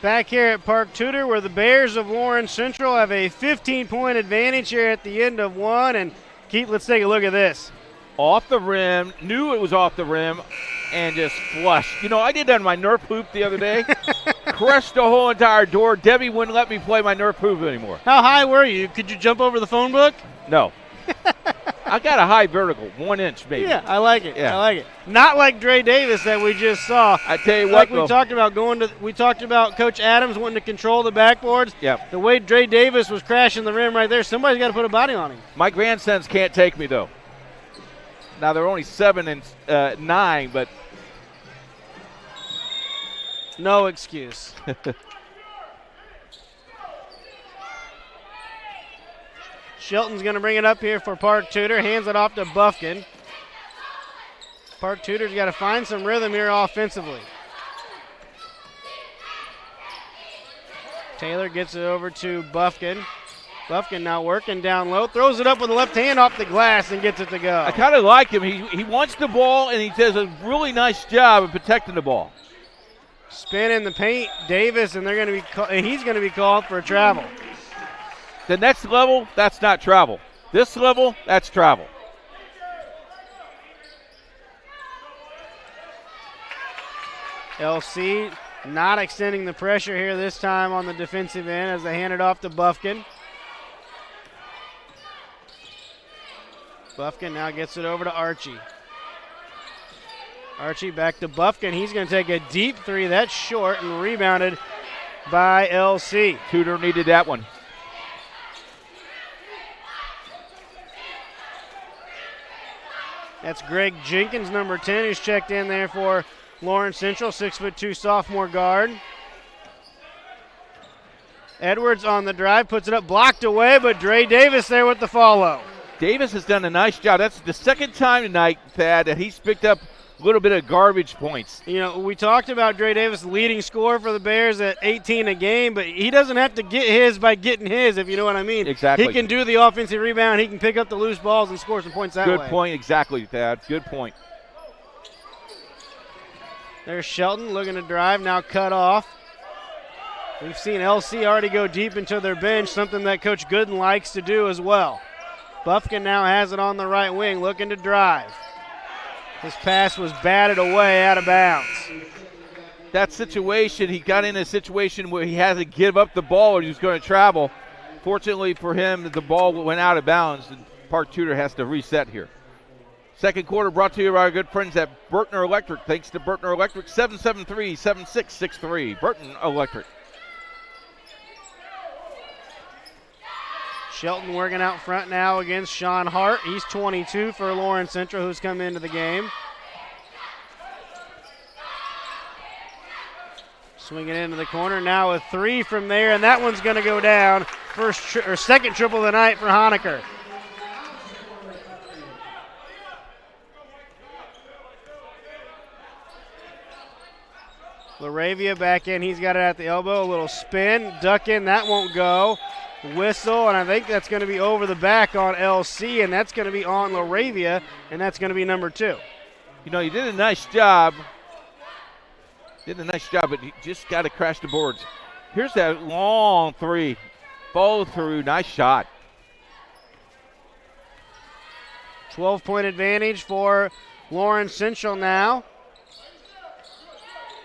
Back here at Park Tudor, where the Bears of Lawrence Central have a 15-point advantage here at the end of one. And Keith, let's take a look at this. Off the rim, knew it was off the rim, and just flushed. You know, I did that on my Nerf hoop the other day. Crushed the whole entire door. Debbie wouldn't let me play my Nerf hoop anymore. How high were you? Could you jump over the phone book? No. I got a high vertical, 1 inch maybe. Yeah, I like it. Yeah. I like it. Not like Dre Davis that we just saw. I tell you like what, we talked about we talked about Coach Adams wanting to control the backboards. Yep. The way Dre Davis was crashing the rim right there, somebody's got to put a body on him. My grandsons can't take me though. Now they're only 7 and 9, but no excuse. Shelton's going to bring it up here for Park Tudor. Hands it off to Buffkin. Park Tudor's got to find some rhythm here offensively. Taylor gets it over to Buffkin. Buffkin now working down low. Throws it up with the left hand off the glass and gets it to go. I kind of like him. He wants the ball, and he does a really nice job of protecting the ball. Spin in the paint, Davis, and he's going to be called for a travel. The next level, that's not travel. This level, that's travel. LC not extending the pressure here this time on the defensive end as they hand it off to Buffkin. Buffkin now gets it over to Archie. Archie back to Buffkin. He's going to take a deep three. That's short and rebounded by LC. Tudor needed that one. That's Greg Jenkins, number 10, who's checked in there for Lawrence Central, 6'2" sophomore guard. Edwards on the drive, puts it up, blocked away, but Dre Davis there with the follow. Davis has done a nice job. That's the second time tonight, Thad, that he's picked up a little bit of garbage points. You know, we talked about Dre Davis, leading scorer for the Bears at 18 a game, but he doesn't have to get his by getting his, if you know what I mean. Exactly. He can do the offensive rebound. He can pick up the loose balls and score some points that way. Good point, exactly, Thad. Good point. There's Shelton looking to drive, now cut off. We've seen LC already go deep into their bench, something that Coach Gooden likes to do as well. Buffkin now has it on the right wing, looking to drive. His pass was batted away out of bounds. That situation, he got in a situation where he had to give up the ball or he was going to travel. Fortunately for him, the ball went out of bounds, and Park Tudor has to reset here. Second quarter brought to you by our good friends at Burtner Electric. Thanks to Burtner Electric, 773-7663. Burton Electric. Shelton working out front now against Sean Hart. He's 22 for Lawrence Central, who's come into the game. Swinging into the corner now, a three from there, and that one's going to go down. Second triple of the night for Honecker. Laravia back in. He's got it at the elbow. A little spin, duck in. That won't go. Whistle, and I think that's going to be over the back on LC, and that's going to be on Laravia, and that's going to be number 2. You know, he did a nice job. But he just got to crash the boards. Here's that long three. Follow through. Nice shot. 12-point advantage for Lawrence Central now.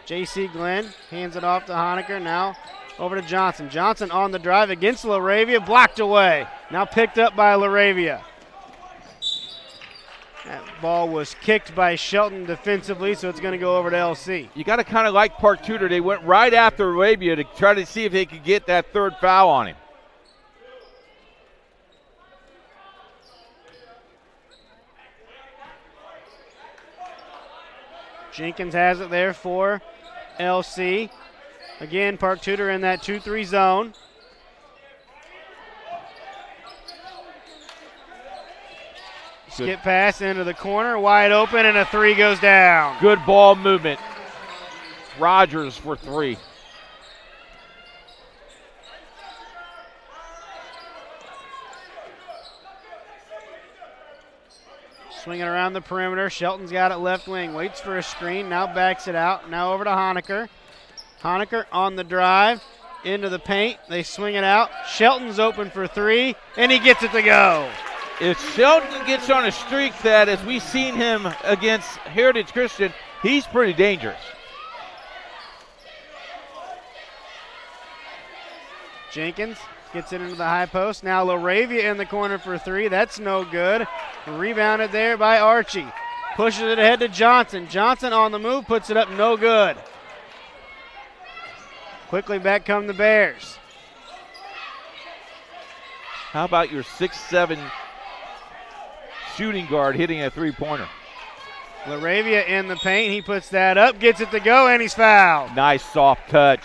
J.C. Glenn hands it off to Honecker. Now over to Johnson. Johnson on the drive against Laravia. Blocked away. Now picked up by Laravia. That ball was kicked by Shelton defensively, so it's going to go over to LC. You got to kind of like Park Tudor. They went right after Laravia to try to see if they could get that third foul on him. Jenkins has it there for LC. Again, Park Tudor in that 2-3 zone. Skip pass into the corner, wide open, and a three goes down. Good ball movement. Rogers for three. Swinging around the perimeter. Shelton's got it left wing. Waits for a screen. Now backs it out. Now over to Honecker. Honecker on the drive. Into the paint. They swing it out. Shelton's open for three. And he gets it to go. If Shelton gets on a streak that, as we've seen him against Heritage Christian, he's pretty dangerous. Jenkins gets it into the high post. Now LaRavia in the corner for three. That's no good. Rebounded there by Archie. Pushes it ahead to Johnson. Johnson on the move, puts it up, no good. Quickly back come the Bears. How about your 6'7" shooting guard hitting a three-pointer? LaRavia in the paint. He puts that up, gets it to go, and he's fouled. Nice soft touch.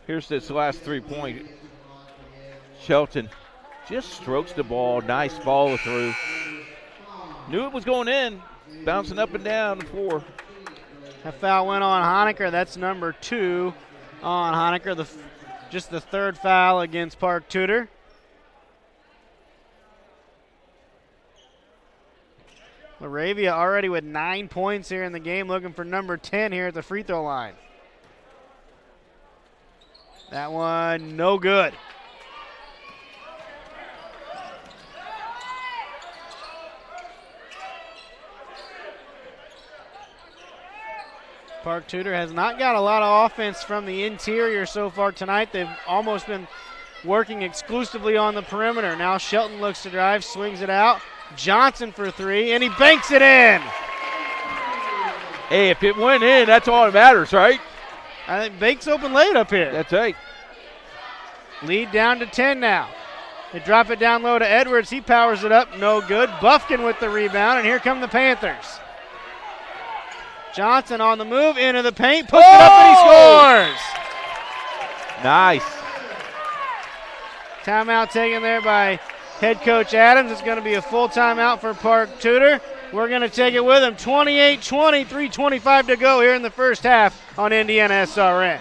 Here's this last 3-point. Shelton just strokes the ball. Nice follow through. Knew it was going in. Bouncing up and down the floor. A foul went on Honecker. That's number 2 on Honecker. Just the third foul against Park Tudor. LaRavia already with 9 points here in the game, looking for number 10 here at the free throw line. That one, no good. Park Tudor has not got a lot of offense from the interior so far tonight. They've almost been working exclusively on the perimeter. Now Shelton looks to drive, swings it out. Johnson for three, and he banks it in. Hey, if it went in, that's all that matters, right? I think Bake's open late up here. That's right. Lead down to 10 now. They drop it down low to Edwards. He powers it up. No good. Buffkin with the rebound, and here come the Panthers. Johnson on the move, into the paint, puts it up, and he scores. Nice. Timeout taken there by head coach Adams. It's going to be a full timeout for Park Tudor. We're going to take it with him. 28-20, 3:25 to go here in the first half on Indiana SRN.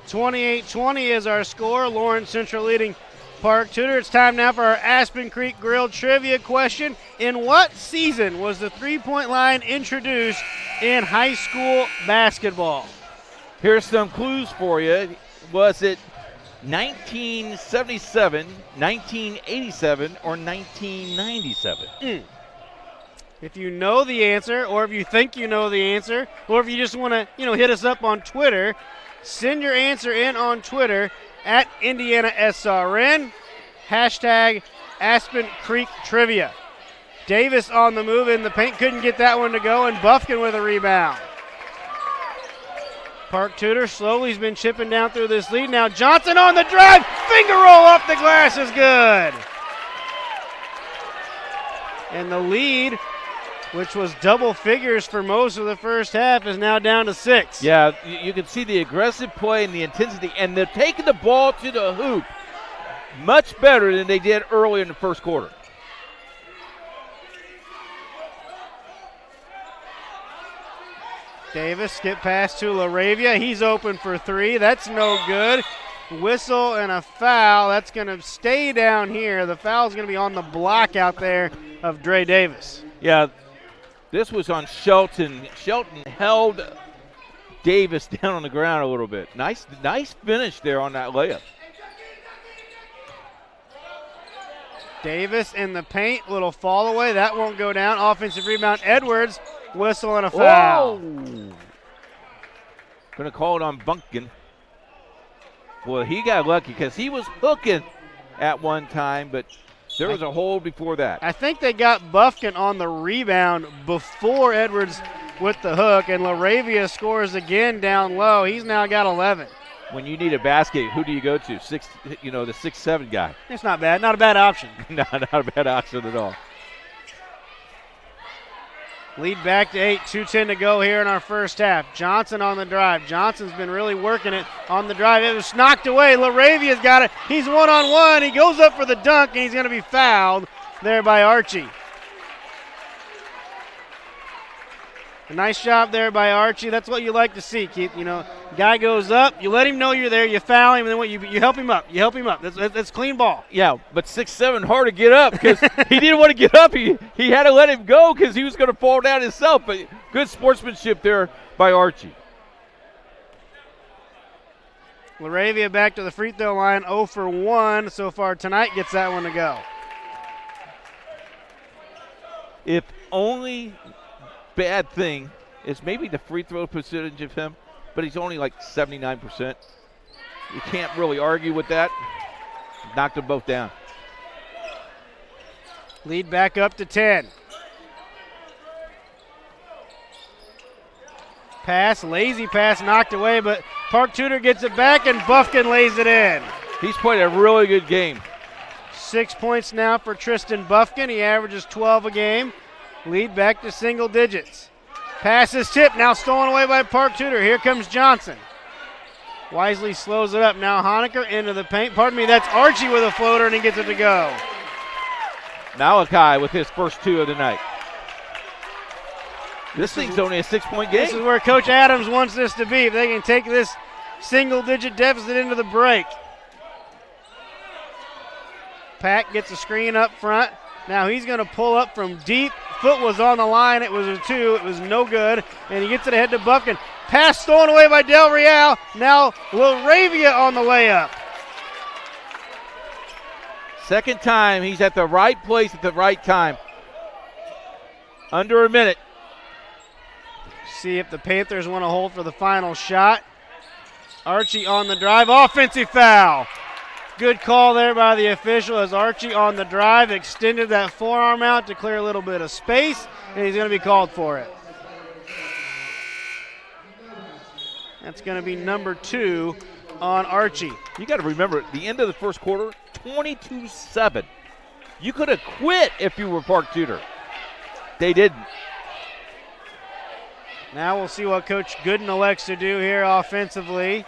(28-20) is our score. Lawrence Central leading Park Tudor. It's time now for our Aspen Creek Grill trivia question. In what season was the three-point line introduced in high school basketball? Here's some clues for you. Was it 1977, 1987, or 1997? If you know the answer, or if you think you know the answer, or if you just want to, hit us up on Twitter, send your answer in on Twitter at IndianaSRN, hashtag Aspen Creek Trivia. Davis on the move in the paint, couldn't get that one to go, and Buffkin with a rebound. Park Tudor slowly has been chipping down through this lead. Now Johnson on the drive, finger roll off the glass is good. And the lead, which was double figures for most of the first half, is now down to 6. Yeah, you can see the aggressive play and the intensity, and they're taking the ball to the hoop much better than they did early in the first quarter. Davis skip pass to LaRavia. He's open for three. That's no good. Whistle and a foul. That's going to stay down here. The foul's going to be on the block out there of Dre Davis. Yeah, this was on Shelton. Shelton held Davis down on the ground a little bit. Nice finish there on that layup. Davis in the paint, little fall away. That won't go down. Offensive rebound, Edwards. Whistle and a foul. Whoa. Going to call it on Bunkin. Well, he got lucky because he was hooking at one time, but there was a hold before that. I think they got Buffkin on the rebound before Edwards with the hook, and LaRavia scores again down low. He's now got 11. When you need a basket, who do you go to? The 6'7" guy. It's not bad. Not a bad option. Not a bad option at all. Lead back to 8, 2:10 to go here in our first half. Johnson on the drive. Johnson's been really working it on the drive. It was knocked away. LaRavia's got it. He's one-on-one. He goes up for the dunk, and he's going to be fouled there by Archie. A nice job there by Archie. That's what you like to see, Keith. Guy goes up, you let him know you're there, you foul him, and then you help him up. You help him up. That's clean ball. Yeah, but 6'7", hard to get up because he didn't want to get up. He had to let him go because he was going to fall down himself. But good sportsmanship there by Archie. LaRavia back to the free throw line, 0 for 1 so far tonight, gets that one to go. If only bad thing is maybe the free throw percentage of him, but he's only like 79%. You can't really argue with that. Knocked them both down. Lead back up to 10. Pass, lazy pass knocked away, but Park Tudor gets it back and Buffkin lays it in. He's played a really good game. 6 points now for Tristan Buffkin. He averages 12 a game. Lead back to single digits. Pass is tipped, now stolen away by Park Tudor. Here comes Johnson. Wisely slows it up. Now Honecker into the paint. Pardon me, that's Archie with a floater, and he gets it to go. Malachi with his first 2 of the night. This thing's only a 6-point game. This is where Coach Adams wants this to be. If they can take this single-digit deficit into the break. Pack gets a screen up front. Now he's going to pull up from deep. Foot was on the line. It was a 2. It was no good. And he gets it ahead to Buffkin. Pass stolen away by Del Real. Now LaRavia on the layup. Second time he's at the right place at the right time. Under a minute. See if the Panthers want to hold for the final shot. Archie on the drive. Offensive foul. Good call there by the official as Archie on the drive extended that forearm out to clear a little bit of space, and he's going to be called for it. That's going to be number 2 on Archie. You got to remember, at the end of the first quarter, 22-7. You could have quit if you were Park Tudor. They didn't. Now we'll see what Coach Gooden elects to do here offensively.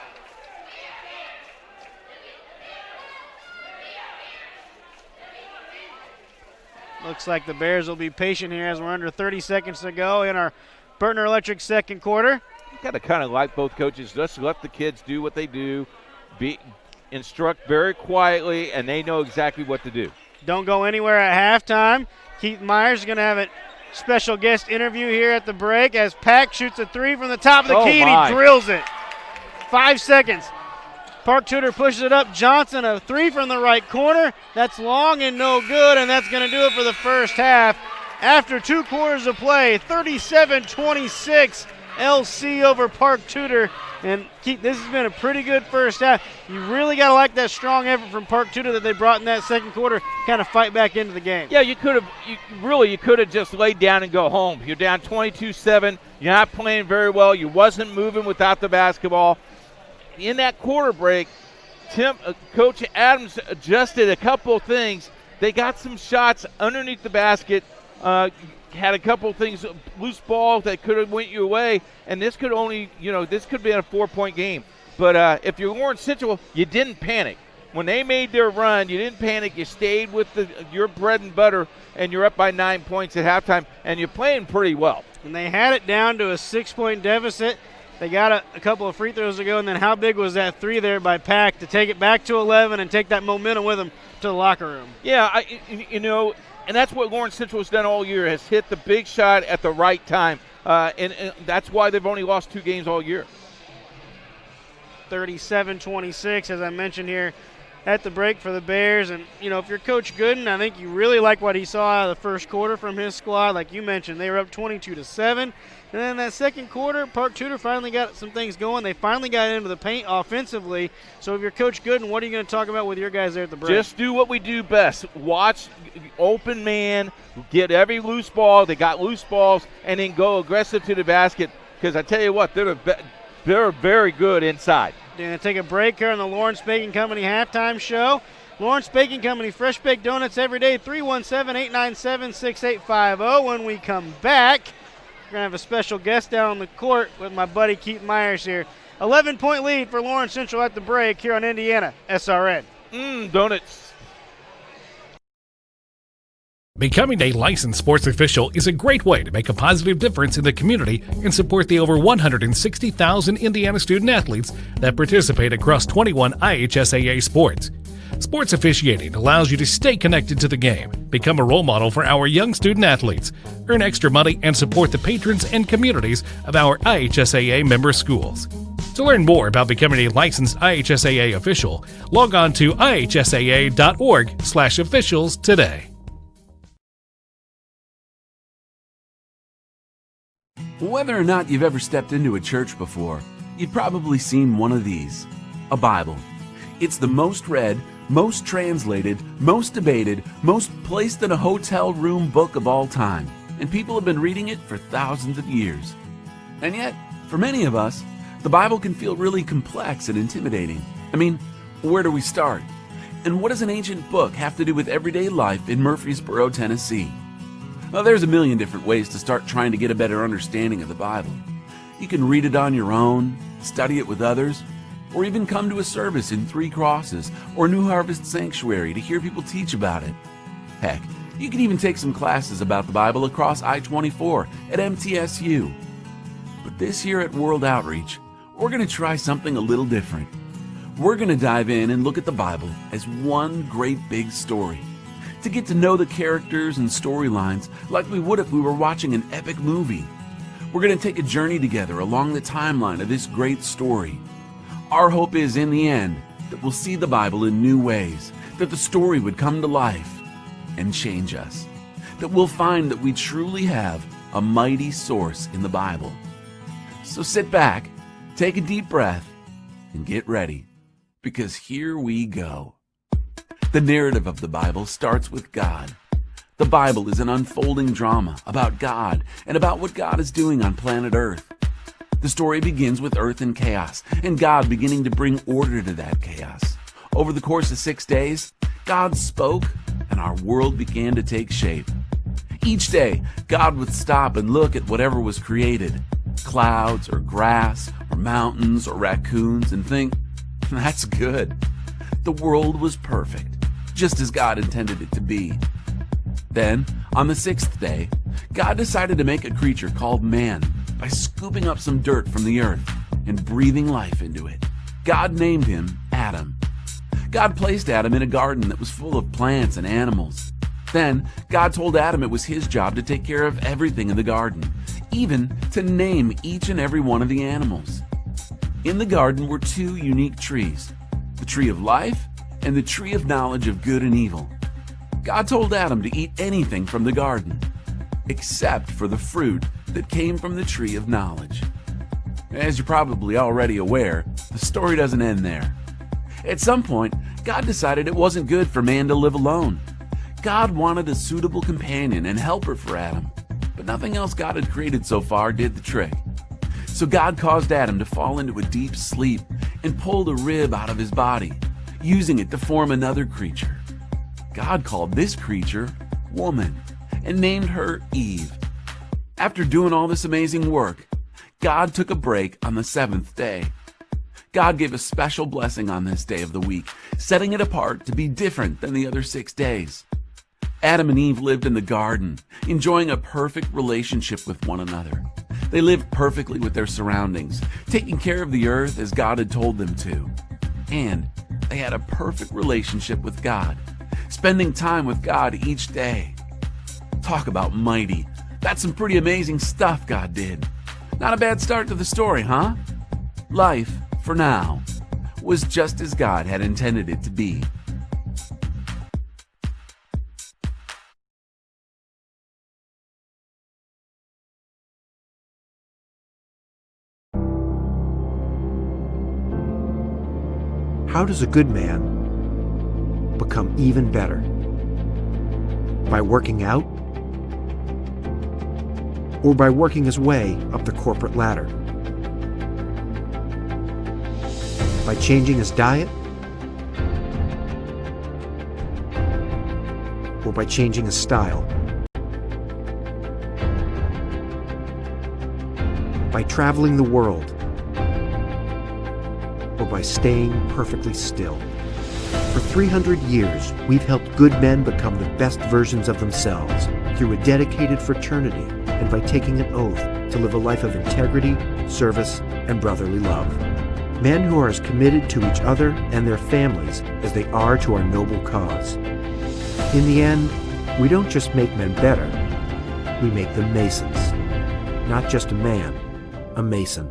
Looks like the Bears will be patient here as we're under 30 seconds to go in our Burtner Electric second quarter. You got to kind of like both coaches. Just let the kids do what they do. Instruct very quietly, and they know exactly what to do. Don't go anywhere at halftime. Keith Myers is going to have a special guest interview here at the break as Pack shoots a 3 from the top of the key, and he drills it. 5 seconds. Park Tudor pushes it up. Johnson, a 3 from the right corner. That's long and no good, and that's going to do it for the first half. After 2 quarters of play, 37-26, LC over Park Tudor. And Keith, this has been a pretty good first half. You really got to like that strong effort from Park Tudor that they brought in that second quarter, kind of fight back into the game. Yeah, you could have just laid down and go home. You're down 22-7. You're not playing very well. You wasn't moving without the basketball. In that quarter break, Coach Adams adjusted a couple of things. They got some shots underneath the basket, had a couple of things, loose balls that could have went your way, and this could this could be a 4-point game. But if you're Lawrence Central, you didn't panic. When they made their run, you didn't panic. You stayed with your bread and butter, and you're up by 9 points at halftime, and you're playing pretty well. And they had it down to a 6-point deficit. They got a couple of free throws to go, and then how big was that 3 there by Pack to take it back to 11 and take that momentum with them to the locker room? Yeah, and that's what Lawrence Central has done all year, has hit the big shot at the right time, and that's why they've only lost 2 games all year. 37-26, as I mentioned here, at the break for the Bears. And, if you're Coach Gooden, I think you really like what he saw out of the first quarter from his squad. Like you mentioned, they were up 22-7. And then that second quarter, Park Tudor finally got some things going. They finally got into the paint offensively. So if you're Coach Gooden, what are you going to talk about with your guys there at the break? Just do what we do best. Watch open man, get every loose ball. They got loose balls, and then go aggressive to the basket. Because I tell you what, they're very good inside. We're going to take a break here on the Lawrence Baking Company halftime show. Lawrence Baking Company, fresh baked donuts every day, 317-897-6850. When we come back, we're going to have a special guest down on the court with my buddy Keith Myers here. 11-point lead for Lawrence Central at the break here on Indiana SRN. Donuts. Becoming a licensed sports official is a great way to make a positive difference in the community and support the over 160,000 Indiana student athletes that participate across 21 IHSAA sports. Sports officiating allows you to stay connected to the game, become a role model for our young student athletes, earn extra money, and support the patrons and communities of our IHSAA member schools. To learn more about becoming a licensed IHSAA official, log on to ihsaa.org/officials today. Whether or not you've ever stepped into a church before, you've probably seen one of these, a Bible. It's the most read, most translated, most debated, most placed in a hotel room book of all time, and people have been reading it for thousands of years. And yet, for many of us, the Bible can feel really complex and intimidating. I mean, where do we start? And what does an ancient book have to do with everyday life in Murfreesboro, Tennessee? Well, there's a million different ways to start trying to get a better understanding of the Bible. You can read it on your own, study it with others, or even come to a service in Three Crosses or New Harvest Sanctuary to hear people teach about it. Heck, you can even take some classes about the Bible across I-24 at MTSU. But this year at World Outreach, we're going to try something a little different. We're going to dive in and look at the Bible as one great big story, to get to know the characters and storylines like we would if we were watching an epic movie. We're going to take a journey together along the timeline of this great story. Our hope is, in the end, that we'll see the Bible in new ways, that the story would come to life and change us, that we'll find that we truly have a mighty source in the Bible. So sit back, take a deep breath, and get ready, because here we go. The narrative of the Bible starts with God. The Bible is an unfolding drama about God and about what God is doing on planet Earth. The story begins with Earth in chaos and God beginning to bring order to that chaos. Over the course of 6 days, God spoke and our world began to take shape. Each day, God would stop and look at whatever was created, clouds or grass or mountains or raccoons, and think, that's good. The world was perfect, just as God intended it to be. Then, on the 6th day, God decided to make a creature called man by scooping up some dirt from the earth and breathing life into it. God named him Adam. God placed Adam in a garden that was full of plants and animals. Then, God told Adam it was his job to take care of everything in the garden, even to name each and every one of the animals. In the garden were 2 unique trees, the tree of life and the tree of knowledge of good and evil. God told Adam to eat anything from the garden, except for the fruit that came from the tree of knowledge. As you're probably already aware, the story doesn't end there. At some point, God decided it wasn't good for man to live alone. God wanted a suitable companion and helper for Adam, but nothing else God had created so far did the trick. So God caused Adam to fall into a deep sleep and pulled a rib out of his body, using it to form another creature. God called this creature woman and named her Eve. After doing all this amazing work, God took a break on the 7th day. God gave a special blessing on this day of the week, setting it apart to be different than the other 6 days. Adam and Eve lived in the garden, enjoying a perfect relationship with one another. They lived perfectly with their surroundings, taking care of the earth as God had told them to. And they had a perfect relationship with God, spending time with God each day. Talk about mighty. That's some pretty amazing stuff God did. Not a bad start to the story, huh? Life, for now. was just as God had intended it to be. How does a good man become even better? By working out? Or by working his way up the corporate ladder? By changing his diet? Or by changing his style? By traveling the world? Or by staying perfectly still? For 300 years, we've helped good men become the best versions of themselves through a dedicated fraternity and by taking an oath to live a life of integrity, service, and brotherly love. Men who are as committed to each other and their families as they are to our noble cause. In the end, we don't just make men better, we make them Masons. Not just a man, a Mason.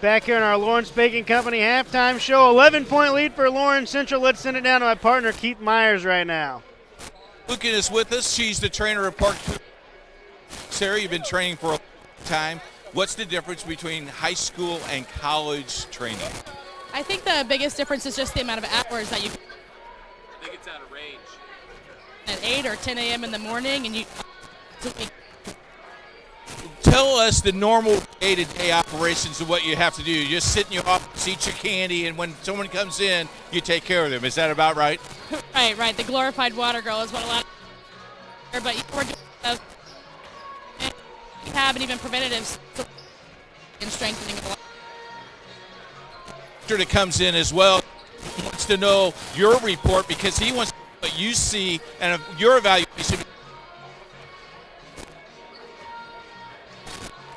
Back here in our Lawrence Baking Company halftime show, 11-point lead for Lawrence Central. Let's send it down to my partner, Keith Myers, right now. Lucan is with us. She's the trainer of Park. Sarah, you've been training for a long time. What's the difference between high school and college training? I think the biggest difference is just the amount of hours that you. I think it's out of range. At 8 or 10 a.m. in the morning, and you. Tell us the normal day-to-day operations of what you have to do. You just sit in your office, eat your candy, and when someone comes in, you take care of them. Is that about right? Right. The glorified water girl is what a lot of. But we're doing rehab and even preventative and strengthening of the. That comes in as well. He wants to know your report because he wants to know what you see and your evaluation.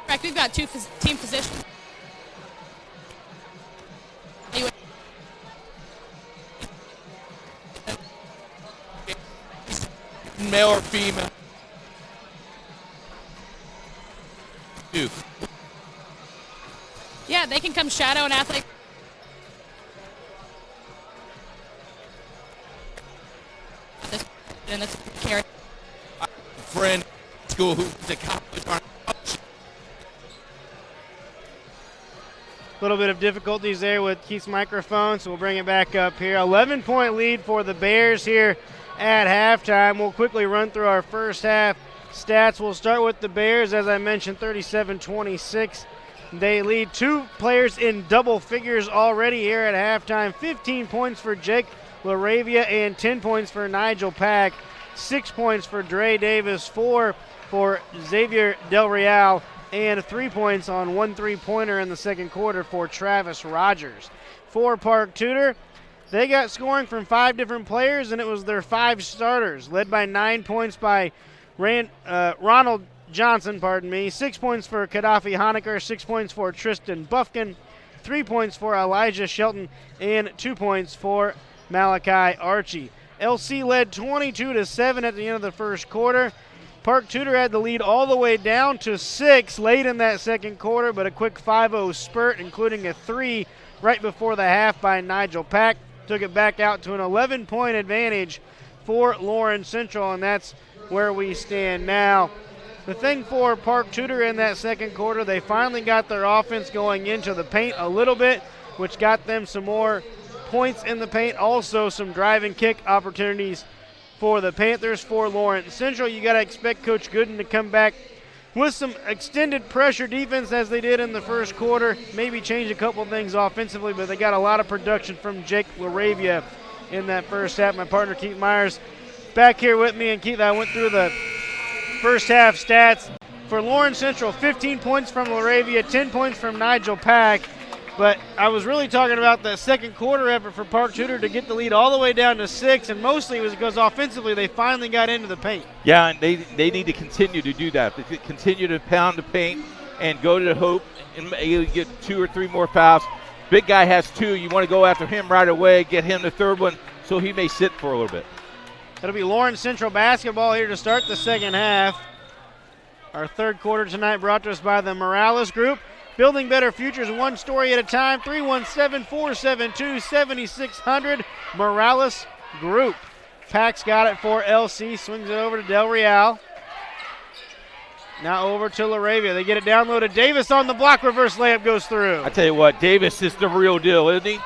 Correct. We've got two team physicians. Male or female? Yeah, they can come shadow an athlete. And that's carry. Friend, school who's the college. A little bit of difficulties there with Keith's microphone, so we'll bring it back up here. 11-point lead for the Bears here at halftime. We'll quickly run through our first half stats. We'll start with the Bears, as I mentioned, 37-26. They lead two players in double figures already here at halftime. 15 points for Jake LaRavia and 10 points for Nigel Pack. 6 points for Dre Davis, 4 for Xavier Del Real, and 3 points on 1 3-pointer in the second quarter for Travis Rogers. For Park Tudor, they got scoring from 5 different players, and it was their 5 starters, led by 9 points by Ronald Johnson, 6 points for Gaddafi Honecker, 6 points for Tristan Buffkin, 3 points for Elijah Shelton, and 2 points for Malachi Archie. LC led 22-7 at the end of the first quarter. Park Tudor had the lead all the way down to 6 late in that second quarter, but a quick 5-0 spurt, including a 3 right before the half by Nigel Pack, took it back out to an 11-point advantage for Lawrence Central, and that's where we stand now. The thing for Park Tudor in that second quarter, they finally got their offense going into the paint a little bit, which got them some more points in the paint, also some drive and kick opportunities for the Panthers. For Lawrence Central, you got to expect Coach Gooden to come back with some extended pressure defense as they did in the first quarter, maybe change a couple things offensively, but they got a lot of production from Jake LaRavia in that first half. My partner Keith Myers back here with me, and Keith, I went through the first half stats. For Lawrence Central, 15 points from LaRavia, 10 points from Nigel Pack. But I was really talking about the second quarter effort for Park Tudor to get the lead all the way down to 6, and mostly it was because offensively they finally got into the paint. Yeah, and they need to continue to do that. They continue to pound the paint and go to the hoop and get 2 or 3 more fouls. Big guy has 2. You want to go after him right away, get him the third one, so he may sit for a little bit. It'll be Lawrence Central basketball here to start the second half. Our third quarter tonight brought to us by the Morales Group. Building better futures one story at a time. 317-472-7600. Morales Group. Pack's got it for LC. Swings it over to Del Real. Now over to Laravia. They get it down low to Davis on the block. Reverse layup goes through. I tell you what, Davis is the real deal, isn't he?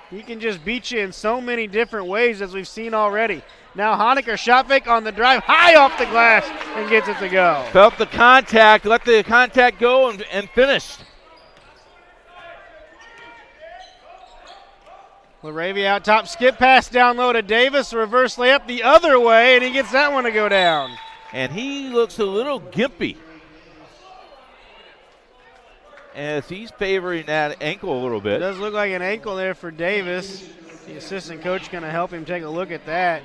He can just beat you in so many different ways, as we've seen already. Now Honecker shot fake on the drive, high off the glass, and gets it to go. Felt the contact, let the contact go, and finished. Laravia out top, skip pass down low to Davis, reverse layup the other way, and he gets that one to go down. And he looks a little gimpy, as he's favoring that ankle a little bit. It does look like an ankle there for Davis. The assistant coach going to help him take a look at that.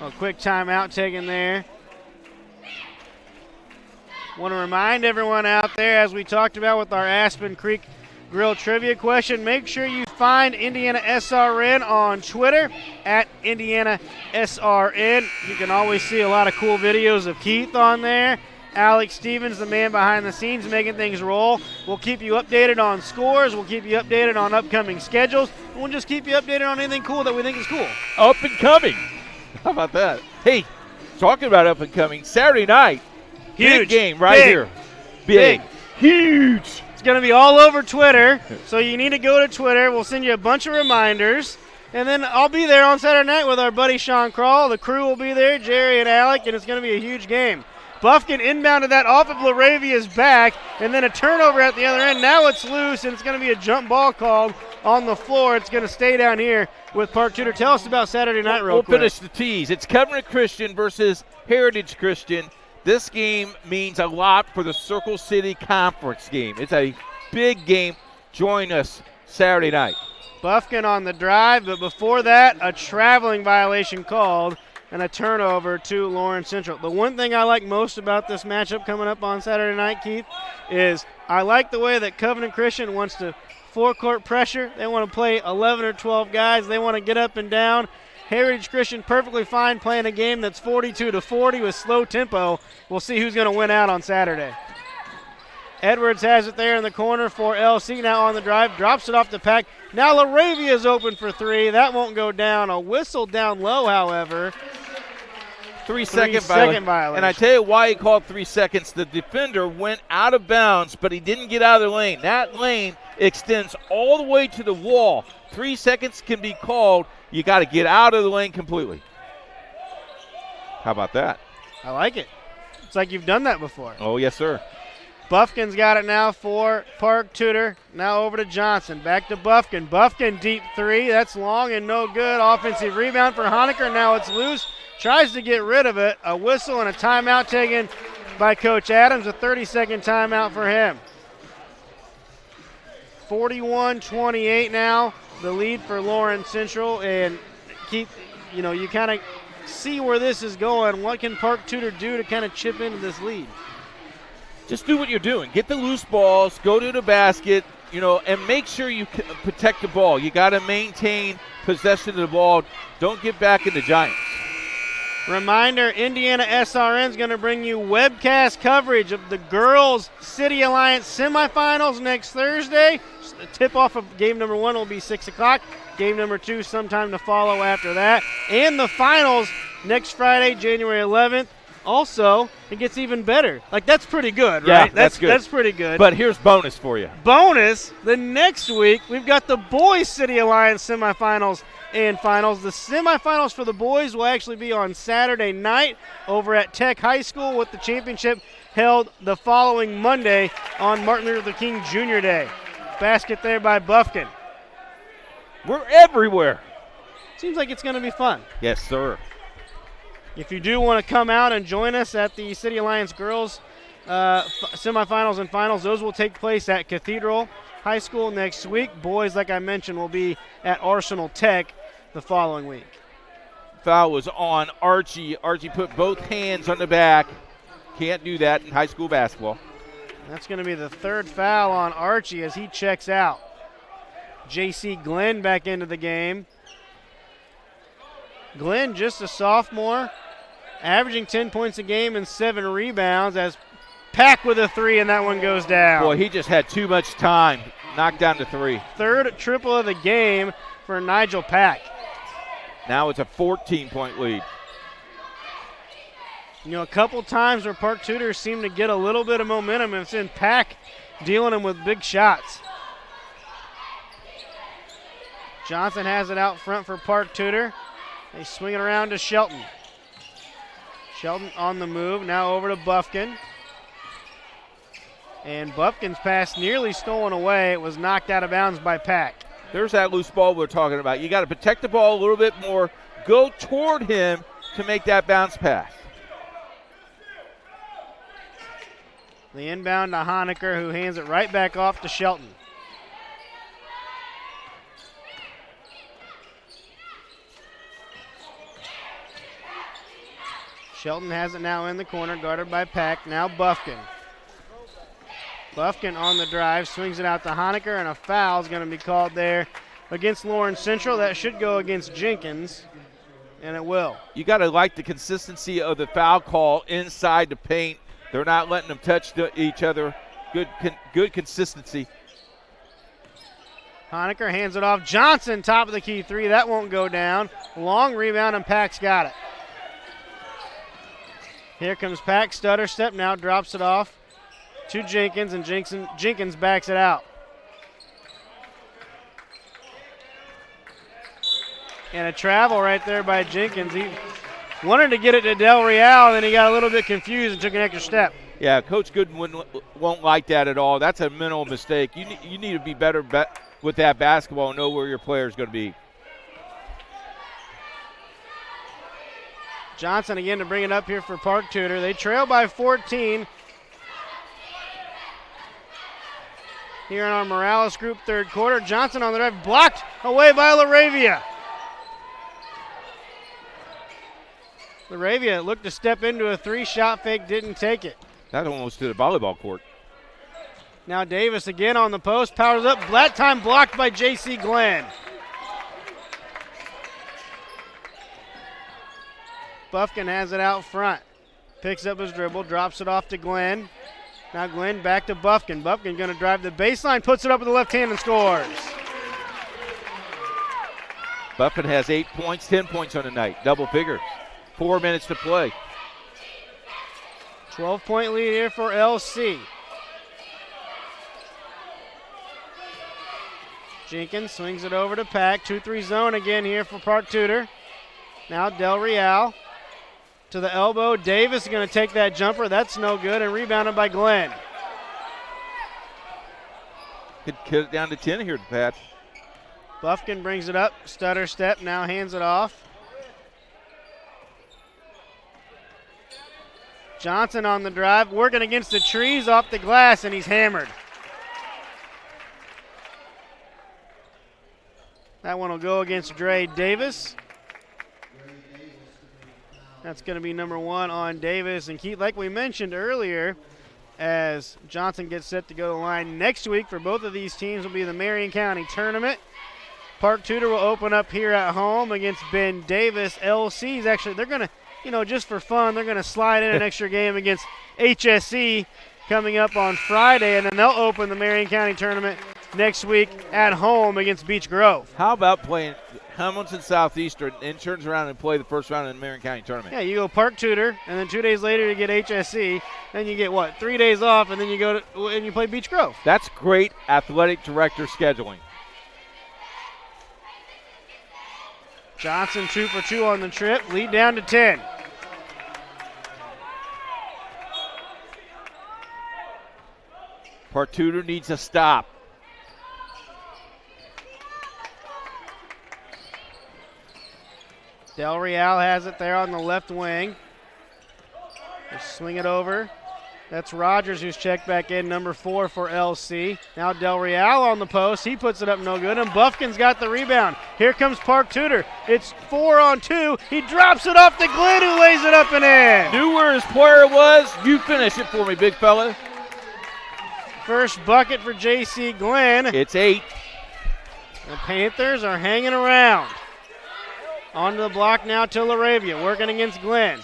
A quick timeout taken there. Want to remind everyone out there, as we talked about with our Aspen Creek Grill trivia question, make sure you find Indiana SRN on Twitter at Indiana SRN. You can always see a lot of cool videos of Keith on there. Alex Stevens, the man behind the scenes, making things roll. We'll keep you updated on scores. We'll keep you updated on upcoming schedules. And we'll just keep you updated on anything cool that we think is cool. Up and coming. How about that? Hey, talking about up and coming, Saturday night. Huge big game right here. Big. Huge. It's going to be all over Twitter, so you need to go to Twitter. We'll send you a bunch of reminders. And then I'll be there on Saturday night with our buddy Sean Krall. The crew will be there, Jerry and Alec, and it's going to be a huge game. Buffkin inbounded that off of Laravia's back, and then a turnover at the other end. Now it's loose, and it's going to be a jump ball called on the floor. It's going to stay down here with Park Tudor. Tell us about Saturday night real quick. We'll finish the tease. It's Covenant Christian versus Heritage Christian. This game means a lot for the Circle City Conference game. It's a big game. Join us Saturday night. Buffkin on the drive, but before that, a traveling violation called and a turnover to Lawrence Central. The one thing I like most about this matchup coming up on Saturday night, Keith, is I like the way that Covenant Christian wants to forecourt pressure. They want to play 11 or 12 guys. They want to get up and down. Heritage Christian perfectly fine playing a game that's 42-40 with slow tempo. We'll see who's going to win out on Saturday. Edwards has it there in the corner for LC. Now on the drive, drops it off the pack. Now Laravia is open for three. That won't go down. A whistle down low, however. 3 second violation. And I tell you why he called 3 seconds. The defender went out of bounds, but he didn't get out of the lane. That lane extends all the way to the wall. 3 seconds can be called. You got to get out of the lane completely. How about that? I like it. It's like you've done that before. Oh, yes, sir. Buffkin's got it now for Park Tudor. Now over to Johnson. Back to Buffkin. Buffkin deep three. That's long and no good. Offensive rebound for Honecker. Now it's loose. Tries to get rid of it. A whistle and a timeout taken by Coach Adams. A 30-second timeout for him. 41-28 now. The lead for Lawrence Central. And keep, you kind of see where this is going. What can Park Tudor do to kind of chip into this lead? Just do what you're doing. Get the loose balls, go to the basket, and make sure you protect the ball. You got to maintain possession of the ball. Don't get back in the Giants. Reminder, Indiana SRN is going to bring you webcast coverage of the Girls City Alliance semifinals next Thursday. The tip-off of game number 1 will be 6 o'clock. Game number 2 sometime to follow after that. And the finals next Friday, January 11th. Also, it gets even better. That's pretty good, right? Yeah, that's good. That's pretty good. But here's bonus for you. Bonus, the next week, we've got the Boys City Alliance semifinals and finals. The semifinals for the boys will actually be on Saturday night over at Tech High School, with the championship held the following Monday on Martin Luther King Jr. Day. Basket there by Buffkin. We're everywhere. Seems like it's going to be fun. Yes, sir. If you do want to come out and join us at the City Alliance Girls semifinals and finals, those will take place at Cathedral High School next week. Boys, like I mentioned, will be at Arsenal Tech the following week. Foul was on Archie. Archie put both hands on the back. Can't do that in high school basketball. That's going to be the third foul on Archie as he checks out. J.C. Glenn back into the game. Glenn, just a sophomore, averaging 10 points a game and 7 rebounds, as Pack with a 3, and that one goes down. Boy, he just had too much time. Knocked down to 3. Third triple of the game for Nigel Pack. Now it's a 14-point lead. You know, a couple times where Park Tudor seemed to get a little bit of momentum, and it's in Pack dealing them with big shots. Johnson has it out front for Park Tudor. They swing it around to Shelton. Shelton on the move, now over to Buffkin. And Buffkin's pass nearly stolen away. It was knocked out of bounds by Pack. There's that loose ball we're talking about. You got to protect the ball a little bit more. Go toward him to make that bounce pass. The inbound to Honecker, who hands it right back off to Shelton. Shelton has it now in the corner, guarded by Pack. Now Buffkin. Buffkin on the drive, swings it out to Honecker, and a foul is going to be called there against Lawrence Central. That should go against Jenkins, and it will. You got to like the consistency of the foul call inside the paint. They're not letting them touch each other. Good consistency. Honecker hands it off. Johnson, top of the key 3. That won't go down. Long rebound, and Pack's got it. Here comes Pack. Stutter step now, drops it off to Jenkins, and Jenkins backs it out. And a travel right there by Jenkins. He wanted to get it to Del Real, and then he got a little bit confused and took an extra step. Yeah, Coach Gooden won't like that at all. That's a mental mistake. You need to be better with that basketball and know where your player is going to be. Johnson again to bring it up here for Park Tudor. They trail by 14. Here in our Morales group, third quarter. Johnson on the drive, blocked away by LaRavia. LaRavia looked to step into a 3-shot fake, didn't take it. That almost to the volleyball court. Now Davis again on the post, powers up. That time blocked by J.C. Glenn. Buffkin has it out front. Picks up his dribble, drops it off to Glenn. Now Glenn back to Buffkin. Buffkin going to drive the baseline, puts it up with the left hand and scores. Buffkin has 8 points, 10 points on the night. Double figures. 4 minutes to play. 12-point lead here for LC. Jenkins swings it over to Pack. 2-3 zone again here for Park Tudor. Now Del Real to the elbow. Davis is going to take that jumper. That's no good, and rebounded by Glenn. Could cut it down to 10 here, Pat. Buffkin brings it up. Stutter step, now hands it off. Johnson on the drive, working against the trees off the glass, and he's hammered. That one will go against Dre Davis. That's going to be number 1 on Davis. And Keith, like we mentioned earlier, as Johnson gets set to go to the line next week for both of these teams will be the Marion County Tournament. Park Tudor will open up here at home against Ben Davis. LC's actually, they're going to, just for fun, they're going to slide in an extra game against HSE coming up on Friday, and then they'll open the Marion County Tournament next week at home against Beech Grove. How about playing Hamilton Southeastern and turns around and play the first round in the Marion County Tournament? Yeah, you go Park Tudor, and then 2 days later you get HSE. Then you get, 3 days off, and then you go to and you play Beech Grove. That's great athletic director scheduling. Johnson 2 for 2 on the trip, lead down to 10. Park Tudor needs a stop. Del Real has it there on the left wing. They swing it over. That's Rogers who's checked back in, number 4 for LC. Now Del Real on the post. He puts it up no good, and Buffkin's got the rebound. Here comes Park Tudor. It's 4-on-2. He drops it off to Glenn, who lays it up and in. Knew where his player was. You finish it for me, big fella. First bucket for J.C. Glenn. It's 8. The Panthers are hanging around. Onto the block now to LaRavia, working against Glenn.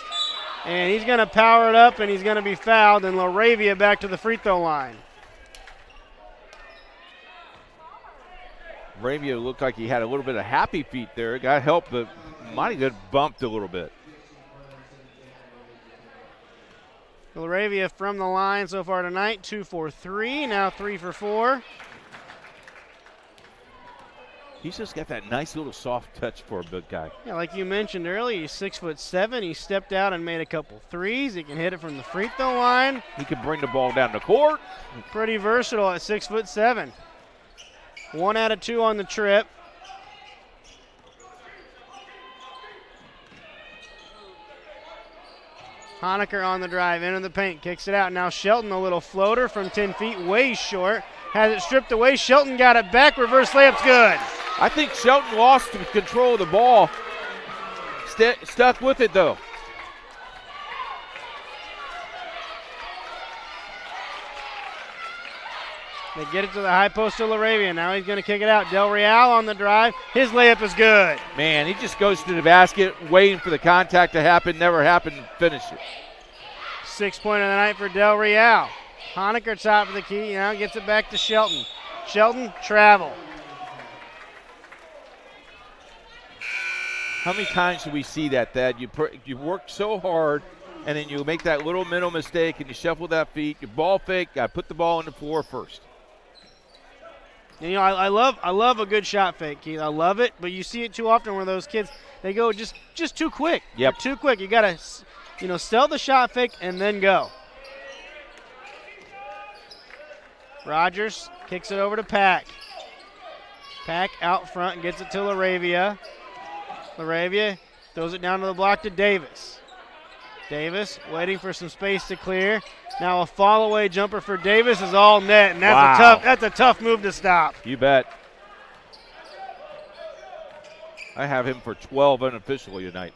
And he's going to power it up, and he's going to be fouled, and Laravia back to the free throw line. Laravia looked like he had a little bit of happy feet there. Got help, but might have got bumped a little bit. Laravia from the line so far tonight, 2 for 3, now 3 for 4. He's just got that nice little soft touch for a big guy. Yeah, like you mentioned earlier, he's 6'7". He stepped out and made a couple threes. He can hit it from the free throw line. He can bring the ball down the court. Pretty versatile at 6'7". 1 out of 2 on the trip. Honecker on the drive, into the paint, kicks it out. Now Shelton, a little floater from 10 feet, way short. Has it stripped away. Shelton got it back. Reverse layup's good. I think Shelton lost control of the ball. Stuck with it, though. They get it to the high post to Laravia. Now he's going to kick it out. Del Real on the drive. His layup is good. Man, he just goes to the basket, waiting for the contact to happen. Never happened. Finish it. 6-pointer of the night for Del Real. Honecker top of the key. Now gets it back to Shelton. Shelton, travel. How many times do we see that, Thad? You work so hard, and then you make that little mental mistake, and you shuffle that feet. You ball fake. I put the ball on the floor first. And, you know, I love a good shot fake, Keith. I love it, but you see it too often where those kids, they go just too quick. Yep. They're too quick. You got to, sell the shot fake and then go. Rogers kicks it over to Pack. Pack out front and gets it to Laravia. Laravia throws it down to the block to Davis. Davis waiting for some space to clear. Now a fall-away jumper for Davis is all net, and that's a tough move to stop. You bet. I have him for 12 unofficially tonight.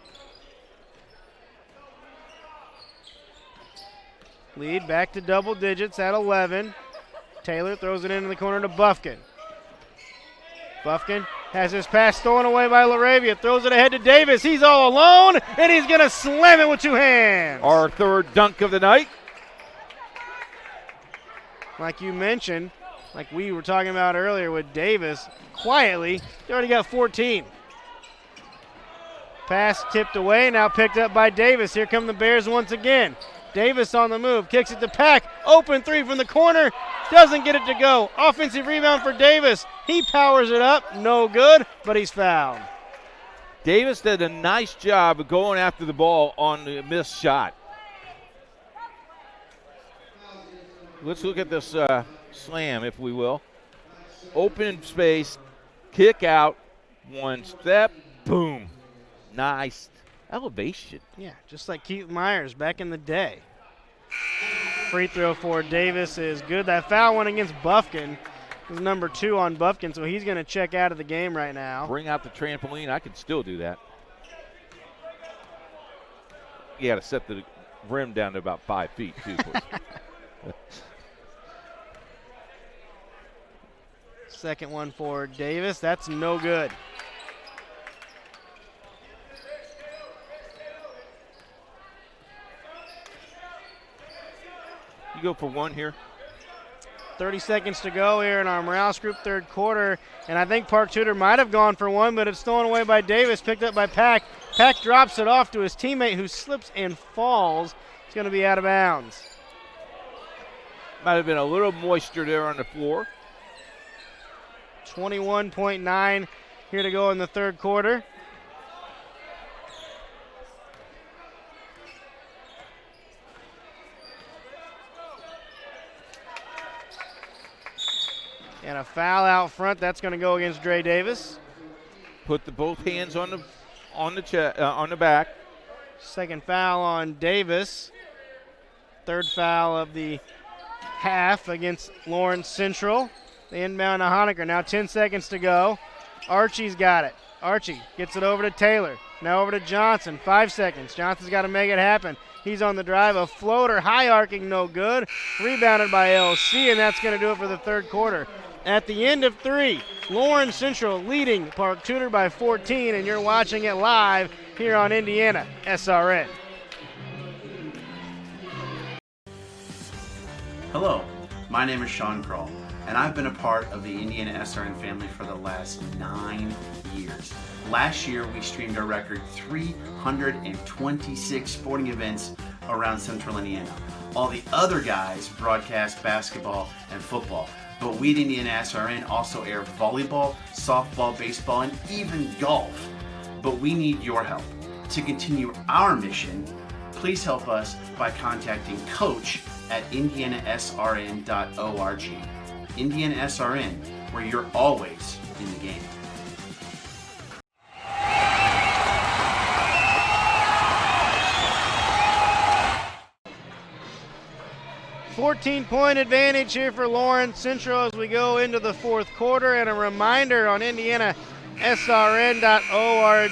Lead back to double digits at 11. Taylor throws it into the corner to Buffkin. Buffkin has his pass stolen away by Laravia. Throws it ahead to Davis. He's all alone, and he's going to slam it with 2 hands. Our third dunk of the night. Like you mentioned, like we were talking about earlier with Davis, quietly, they already got 14. Pass tipped away, now picked up by Davis. Here come the Bears once again. Davis on the move, kicks it to Pack. Open 3 from the corner, doesn't get it to go. Offensive rebound for Davis. He powers it up, no good, but he's fouled. Davis did a nice job of going after the ball on the missed shot. Let's look at this slam, if we will. Open space, kick out, 1 step, boom. Nice elevation. Yeah, just like Keith Myers back in the day. Free throw for Davis is good. That foul went against Buffkin. It was number 2 on Buffkin, so he's going to check out of the game right now. Bring out the trampoline. I can still do that. You got to set the rim down to about 5 feet, too. Second one for Davis. That's no good. You go for 1 here. 30 seconds to go here in our Morales Group third quarter. And I think Park Tudor might have gone for 1, but it's stolen away by Davis, picked up by Pack. Pack drops it off to his teammate who slips and falls. It's going to be out of bounds. Might have been a little moisture there on the floor. 21.9 here to go in the third quarter. And a foul out front. That's going to go against Dre Davis. Put both hands on the back. Second foul on Davis. Third foul of the half against Lawrence Central. The inbound to Honecker. Now 10 seconds to go. Archie's got it. Archie gets it over to Taylor. Now over to Johnson. 5 seconds. Johnson's got to make it happen. He's on the drive. A floater, high arcing, no good. Rebounded by LC, and that's going to do it for the third quarter. At the end of 3, Lawrence Central leading Park Tudor by 14, and you're watching it live here on Indiana SRN. Hello, my name is Sean Kroll, and I've been a part of the Indiana SRN family for the last 9 years. Last year, we streamed a record 326 sporting events around Central Indiana. All the other guys broadcast basketball and football, but we at Indiana SRN also air volleyball, softball, baseball, and even golf. But we need your help. To continue our mission, please help us by contacting Coach at indianasrn.org. Indiana SRN, where you're always in the game. $14-point advantage here for Lawrence Central as we go into the fourth quarter. And a reminder on indianasrn.org,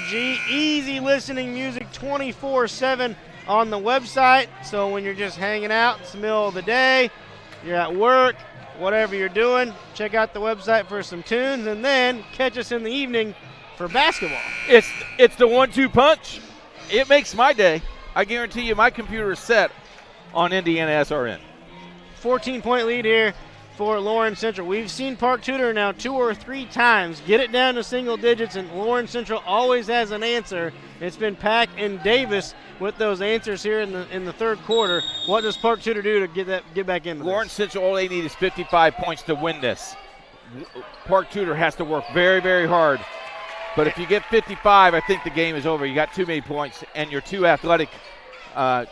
easy listening music 24/7 on the website. So when you're just hanging out, it's the middle of the day, you're at work, whatever you're doing, check out the website for some tunes, and then catch us in the evening for basketball. It's the 1-2 punch. It makes my day. I guarantee you my computer is set on Indiana SRN. 14-point lead here for Lawrence Central. We've seen Park Tudor now 2 or 3 times get it down to single digits, and Lawrence Central always has an answer. It's been Pack and Davis with those answers here in the third quarter. What does Park Tudor do to get back in? Lawrence Central, all they need is 55 points to win this. Park Tudor has to work very, very hard. But if you get 55, I think the game is over. You got too many points, and you're too athletic to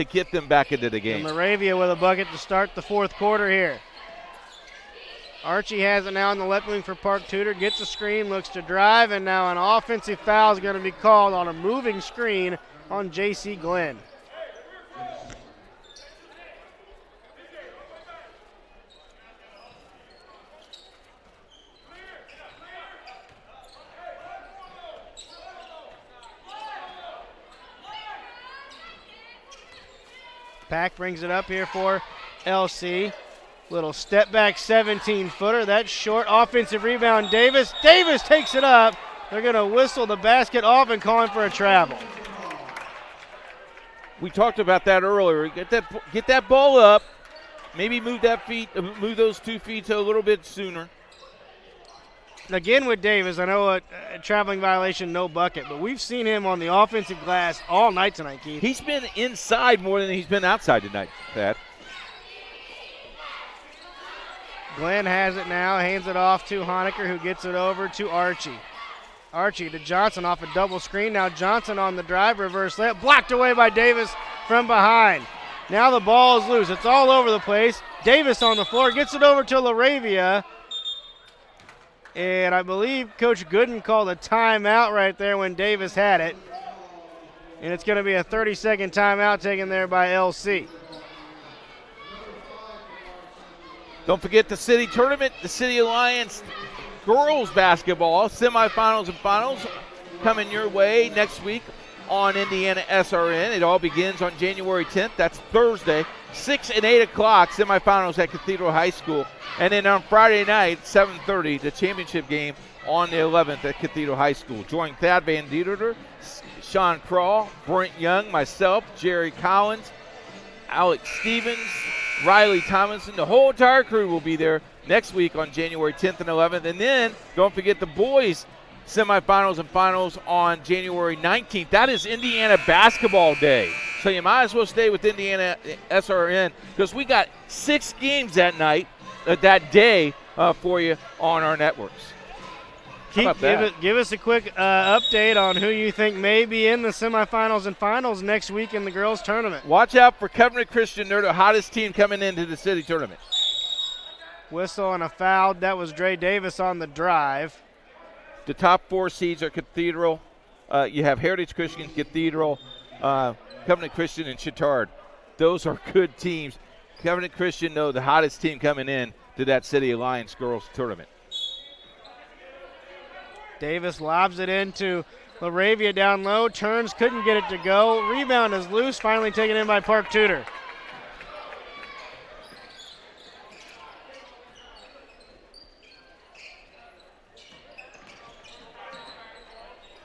get them back into the game. And Moravia with a bucket to start the fourth quarter here. Archie has it now on the left wing for Park Tudor, gets a screen, looks to drive, and now an offensive foul is going to be called on a moving screen on J.C. Glenn. Pack brings it up here for LC. Little step back 17-footer. That's short. Offensive rebound, Davis. Davis takes it up. They're going to whistle the basket off and call him for a travel. We talked about that earlier. Get that ball up. Maybe move those 2 feet a little bit sooner. Again with Davis, I know a traveling violation, no bucket, but we've seen him on the offensive glass all night tonight, Keith. He's been inside more than he's been outside tonight, Pat. Glenn has it now, hands it off to Honecker, who gets it over to Archie. Archie to Johnson off a double screen. Now Johnson on the drive, reverse layup, blocked away by Davis from behind. Now the ball is loose. It's all over the place. Davis on the floor, gets it over to LaRavia. And I believe Coach Gooden called a timeout right there when Davis had it. And it's going to be a 30-second timeout taken there by LC. Don't forget the city tournament, the City Alliance girls basketball semifinals and finals coming your way next week on Indiana SRN. It all begins on January 10th. That's Thursday, 6 and 8 o'clock, semifinals at Cathedral High School. And then on Friday night, 7:30, the championship game on the 11th at Cathedral High School. Join Thad Van Dieter, Sean Crawl, Brent Young, myself, Jerry Collins, Alex Stevens, Riley Tomlinson. The whole entire crew will be there next week on January 10th and 11th. And then don't forget the boys semifinals and finals on January 19th. That is Indiana Basketball Day. So you might as well stay with Indiana SRN because we got 6 games that night, that day for you on our networks. Give us a quick update on who you think may be in the semifinals and finals next week in the girls' tournament. Watch out for Covenant Christian. They're the hottest team coming into the city tournament. Whistle and a foul. That was Dre Davis on the drive. The top 4 seeds are Cathedral. You have Heritage Christian, Cathedral, Covenant Christian, and Chittard. Those are good teams. Covenant Christian, though, the hottest team coming in to that City Alliance girls tournament. Davis lobs it into LaRavia down low. Turns, couldn't get it to go. Rebound is loose, finally taken in by Park Tudor.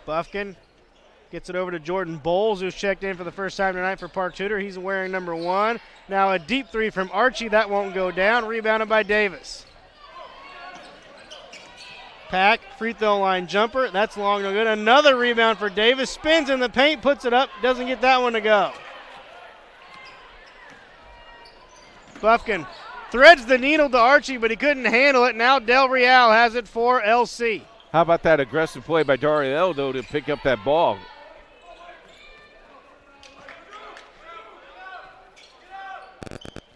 Buffkin gets it over to Jordan Bowles, who's checked in for the first time tonight for Park Tudor. He's wearing number 1. Now a deep three from Archie. That won't go down. Rebounded by Davis. Pack, free throw line jumper. That's long, no good. Another rebound for Davis. Spins in the paint, puts it up. Doesn't get that one to go. Buffkin threads the needle to Archie, but he couldn't handle it. Now Del Real has it for LC. How about that aggressive play by Dariel, though, to pick up that ball?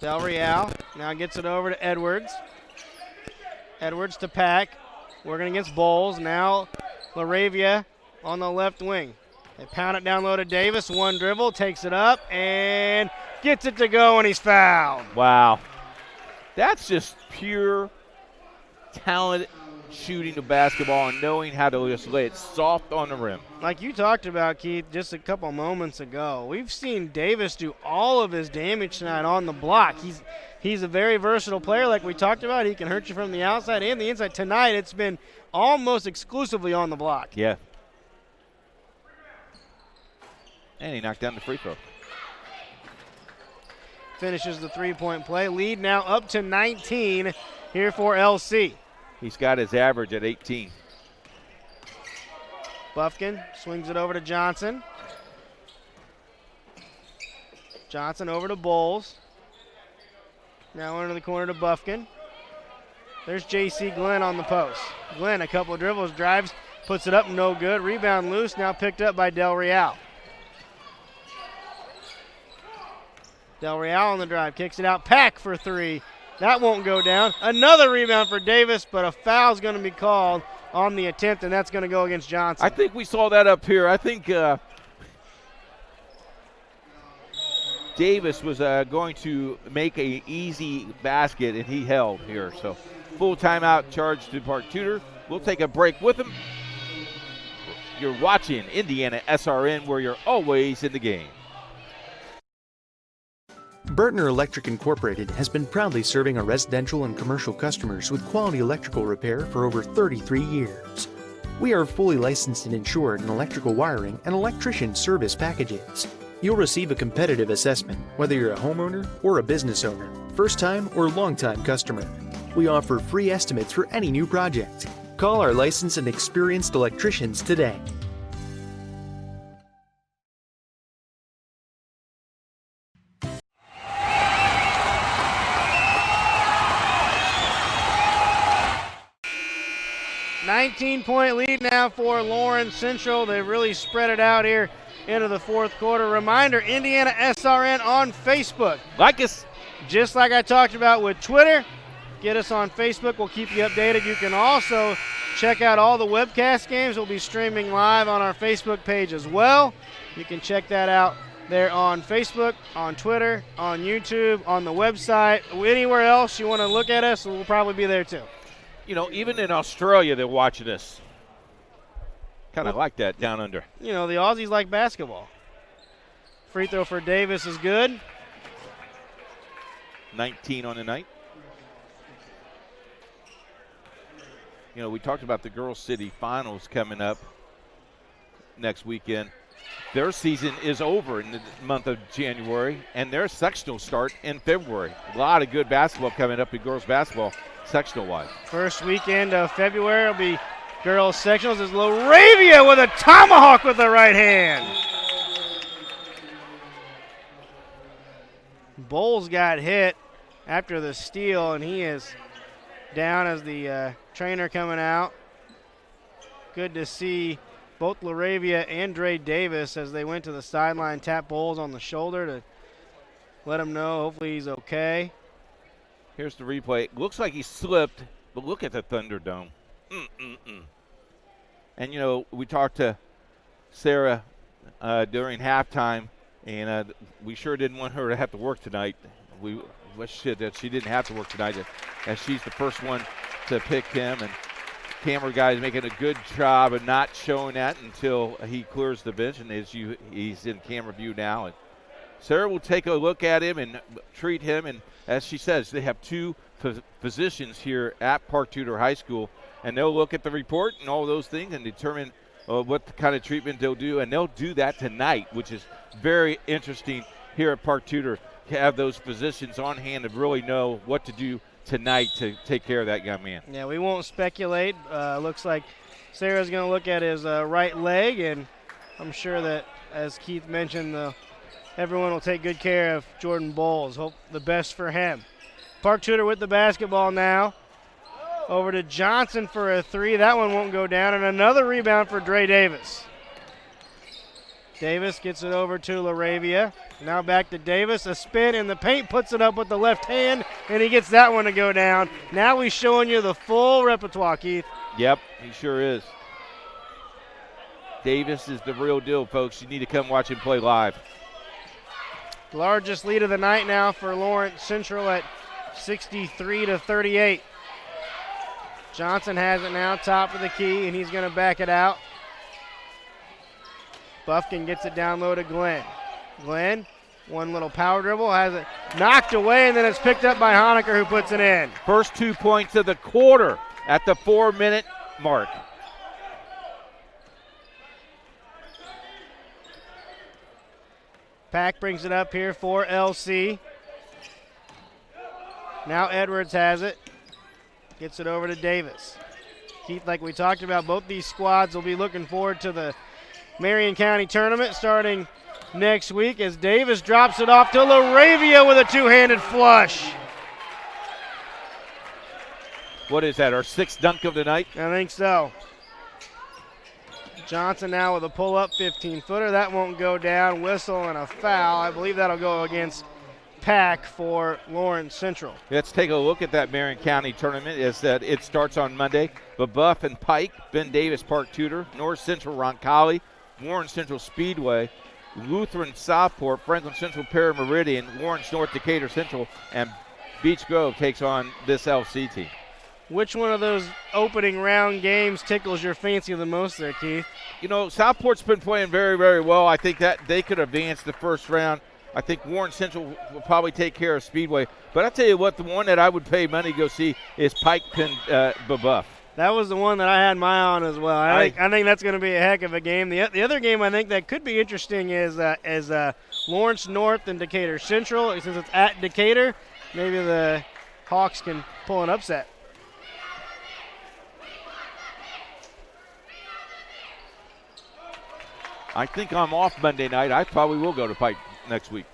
Del Real now gets it over to Edwards. Edwards to Pack. Working against Bowles. Now LaRavia on the left wing. They pound it down low to Davis. One dribble, takes it up, and gets it to go, and he's fouled. Wow. That's just pure talent shooting the basketball and knowing how to just lay it soft on the rim. Like you talked about, Keith, just a couple moments ago, we've seen Davis do all of his damage tonight on the block. He's a very versatile player like we talked about. He can hurt you from the outside and the inside. Tonight it's been almost exclusively on the block. Yeah. And he knocked down the free throw. Finishes the three-point play. Lead now up to 19 here for LC. He's got his average at 18. Buffkin swings it over to Johnson. Johnson over to Bowles. Now into the corner to Buffkin. There's J.C. Glenn on the post. Glenn, a couple of dribbles, drives, puts it up, no good. Rebound loose, now picked up by Del Real. Del Real on the drive, kicks it out. Pack for three. That won't go down. Another rebound for Davis, but a foul's going to be called on the attempt, and that's going to go against Johnson. I think we saw that up here. I think Davis was going to make an easy basket, and he held here. So full timeout charge to Park Tudor. We'll take a break with him. You're watching Indiana SRN, where you're always in the game. Bertner Electric Incorporated has been proudly serving our residential and commercial customers with quality electrical repair for over 33 years. We are fully licensed and insured in electrical wiring and electrician service packages. You'll receive a competitive assessment, whether you're a homeowner or a business owner, first-time or long-time customer. We offer free estimates for any new project. Call our licensed and experienced electricians today. Point lead now for Lawrence Central. They really spread it out here into the fourth quarter. Reminder, Indiana SRN on Facebook. Like us. Just like I talked about with Twitter, get us on Facebook. We'll keep you updated. You can also check out all the webcast games. We'll be streaming live on our Facebook page as well. You can check that out there on Facebook, on Twitter, on YouTube, on the website. Anywhere else you want to look at us, we'll probably be there too. You know, even in Australia, they're watching us. Kind of like that down under. You know, the Aussies like basketball. Free throw for Davis is good. 19 on the night. You know, we talked about the Girls City Finals coming up next weekend. Their season is over in the month of January, and their sectional start in February. A lot of good basketball coming up in girls basketball, sectional-wise. First weekend of February will be girls sectionals. Is LaRavia with a tomahawk with the right hand. Bowles got hit after the steal, and he is down as the trainer coming out. Good to see both LaRavia and Dre Davis as they went to the sideline, tap Bowles on the shoulder to let him know hopefully he's okay. Here's the replay. Looks like he slipped, but look at the Thunderdome. And, you know, we talked to Sarah during halftime, and we sure didn't want her to have to work tonight. We wish that she didn't have to work tonight, as she's the first one to pick him. And camera guy is making a good job of not showing that until he clears the bench, and he's in camera view now. And Sarah will take a look at him and treat him. And as she says, they have two physicians here at Park Tudor High School, and they'll look at the report and all those things and determine what kind of treatment they'll do. And they'll do that tonight, which is very interesting here at Park Tudor. have those physicians on hand to really know what to do tonight to take care of that young man. Yeah, we won't speculate. Looks like Sarah's going to look at his right leg, and I'm sure that, as Keith mentioned, everyone will take good care of Jordan Bowles. Hope the best for him. Park Tudor with the basketball now. Over to Johnson for a three. That one won't go down, and another rebound for Dre Davis. Davis gets it over to LaRavia. Now back to Davis. A spin in the paint, puts it up with the left hand, and he gets that one to go down. Now he's showing you the full repertoire, Keith. Yep, he sure is. Davis is the real deal, folks. You need to come watch him play live. Largest lead of the night now for Lawrence Central at 63-38. Johnson has it now, top of the key, and he's going to back it out. Buffkin gets it down low to Glenn. Glenn, one little power dribble, has it knocked away, and then it's picked up by Honecker, who puts it in. First 2 points of the quarter at the 4-minute mark. Pack brings it up here for LC. Now Edwards has it. Gets it over to Davis. Keith, like we talked about, both these squads will be looking forward to the Marion County tournament starting next week as Davis drops it off to LaRavia with a two-handed flush. What is that, our sixth dunk of the night? I think so. Johnson now with a pull-up 15-footer. That won't go down. Whistle and a foul. I believe that'll go against Pack for Lawrence Central. Let's take a look at that Marion County tournament. It starts on Monday. Buff and Pike, Ben Davis, Park Tudor, North Central Roncalli, Warren Central Speedway, Lutheran Southport, Franklin Central Parameridian, Lawrence North Decatur Central, and Beech Grove takes on this LC team. Which one of those opening round games tickles your fancy the most there, Keith? You know, Southport's been playing very, very well. I think that they could advance the first round. I think Warren Central will probably take care of Speedway. But I'll tell you what, the one that I would pay money to go see is Pike Buff. That was the one that I had my eye on as well. I think that's going to be a heck of a game. The other game I think that could be interesting is Lawrence North and Decatur Central. Since it's at Decatur, maybe the Hawks can pull an upset. I think I'm off Monday night. I probably will go to Pike next week.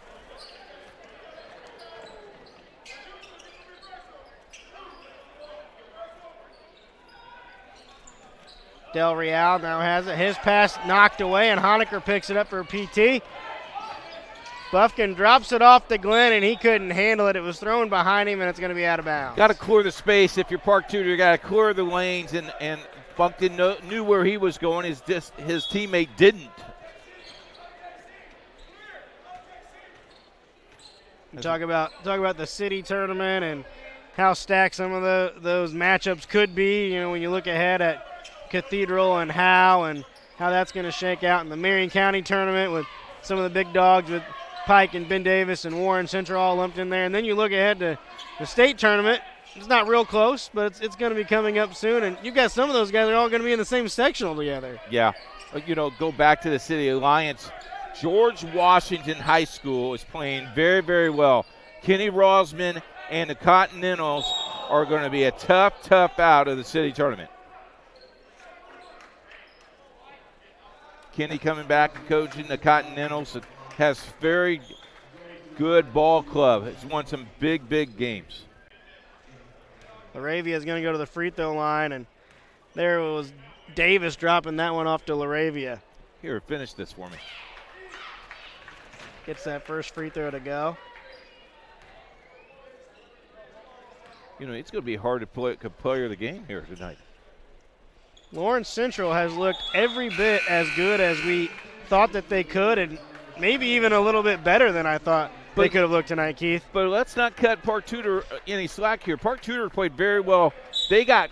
Del Real now has it. His pass knocked away, and Honecker picks it up for a PT. Buffkin drops it off to Glenn, and he couldn't handle it. It was thrown behind him, and it's going to be out of bounds. Got to clear the space. If you're Park Tudor, you got to clear the lanes, and Buffkin knew where he was going. His teammate didn't. Talk about the city tournament and how stacked some of those matchups could be. You know, when you look ahead at Cathedral and how that's going to shake out in the Marion County tournament with some of the big dogs with Pike and Ben Davis and Warren Central all lumped in there. And then you look ahead to the state tournament. It's not real close, but it's going to be coming up soon. And you've got some of those guys that are all going to be in the same sectional together. Yeah. You know, go back to the City Alliance. George Washington High School is playing very, very well. Kenny Rosman and the Continentals are going to be a tough out of the city tournament. Kenny coming back and coaching the Continentals. It has very good ball club. It's won some big games. LaRavia is going to go to the free throw line, and there was Davis dropping that one off to LaRavia. Here, finish this for me. Gets that first free throw to go. You know, it's going to be hard to play the game here tonight. Lawrence Central has looked every bit as good as we thought that they could, and maybe even a little bit better than I thought they could have looked tonight, Keith. But let's not cut Park Tudor any slack here. Park Tudor played very well. They got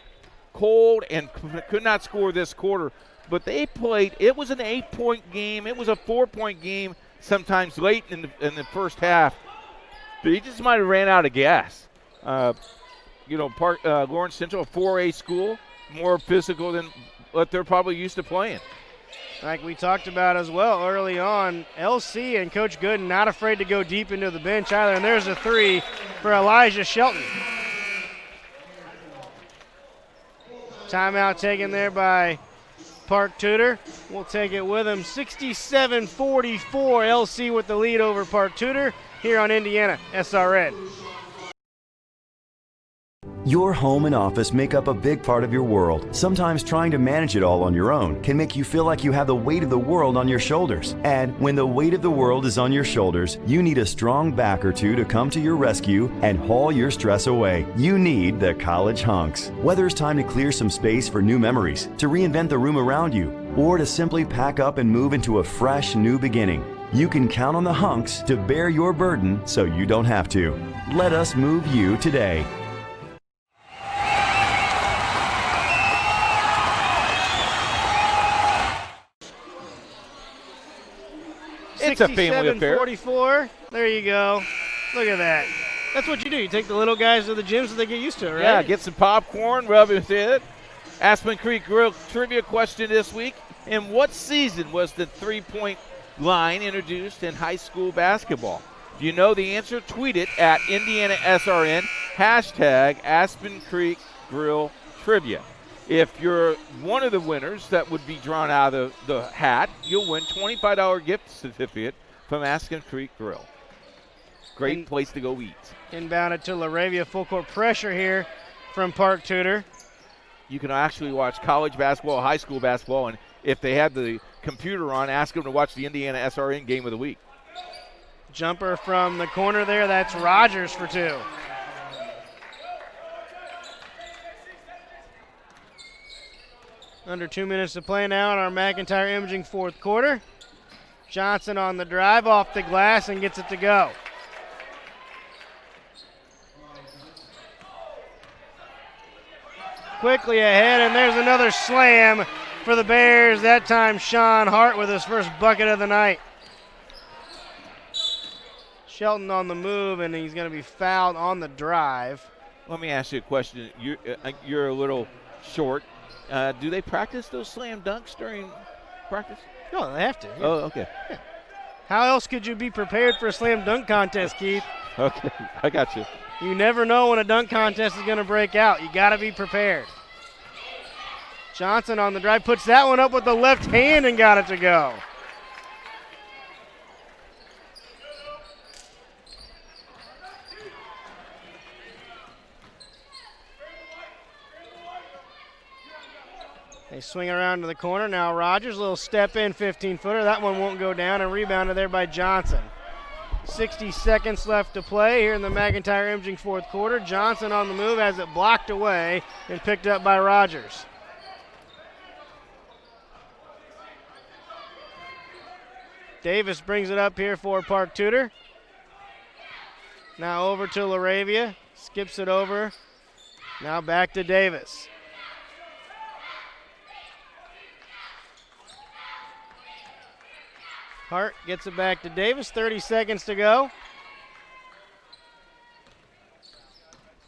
cold and could not score this quarter, but they played. It was an 8-point game. It was a 4-point game sometimes late in the first half. They just might have ran out of gas. Lawrence Central, a 4A school, more physical than what they're probably used to playing. Like we talked about as well early on, LC and Coach Gooden not afraid to go deep into the bench either. And there's a three for Elijah Shelton. Timeout taken there by Park Tudor. We'll take it with him. 67-44, LC with the lead over Park Tudor here on Indiana SRN. Your home and office make up a big part of your world. Sometimes trying to manage it all on your own can make you feel like you have the weight of the world on your shoulders. And when the weight of the world is on your shoulders, you need a strong back or two to come to your rescue and haul your stress away. You need the College Hunks. Whether it's time to clear some space for new memories, to reinvent the room around you, or to simply pack up and move into a fresh new beginning, you can count on the Hunks to bear your burden so you don't have to. Let us move you today. It's a family affair. 44. There you go. Look at that. That's what you do. You take the little guys to the gym so they get used to it, right? Yeah, get some popcorn, rub it with it. Aspen Creek Grill trivia question this week. In what season was the three-point line introduced in high school basketball? If you know the answer, tweet it at IndianaSRN, hashtag Aspen Creek Grill Trivia. If you're one of the winners that would be drawn out of the hat, you'll win $25 gift certificate from Aspen Creek Grill. Great place to go eat. Inbounded to Laravia. Full court pressure here from Park Tudor. You can actually watch college basketball, high school basketball, and if they have the computer on, ask them to watch the Indiana SRN game of the week. Jumper from the corner there. That's Rogers for two. Under 2 minutes to play now in our McIntyre Imaging fourth quarter. Johnson on the drive off the glass and gets it to go. Quickly ahead, and there's another slam for the Bears. That time Sean Hart with his first bucket of the night. Shelton on the move, and he's going to be fouled on the drive. Let me ask you a question. You're a little short. Do they practice those slam dunks during practice? No, they have to. Yeah. Oh, okay. Yeah. How else could you be prepared for a slam dunk contest, Keith? Okay, I got you. You never know when a dunk contest is going to break out. You got to be prepared. Johnson on the drive puts that one up with the left hand and got it to go. They swing around to the corner. Now Rogers, a little step in 15-footer. That one won't go down, and rebounded there by Johnson. 60 seconds left to play here in the McIntyre Imaging fourth quarter. Johnson on the move, has it blocked away and picked up by Rogers. Davis brings it up here for Park Tudor. Now over to Laravia. Skips it over. Now back to Davis. Hart gets it back to Davis. 30 seconds to go.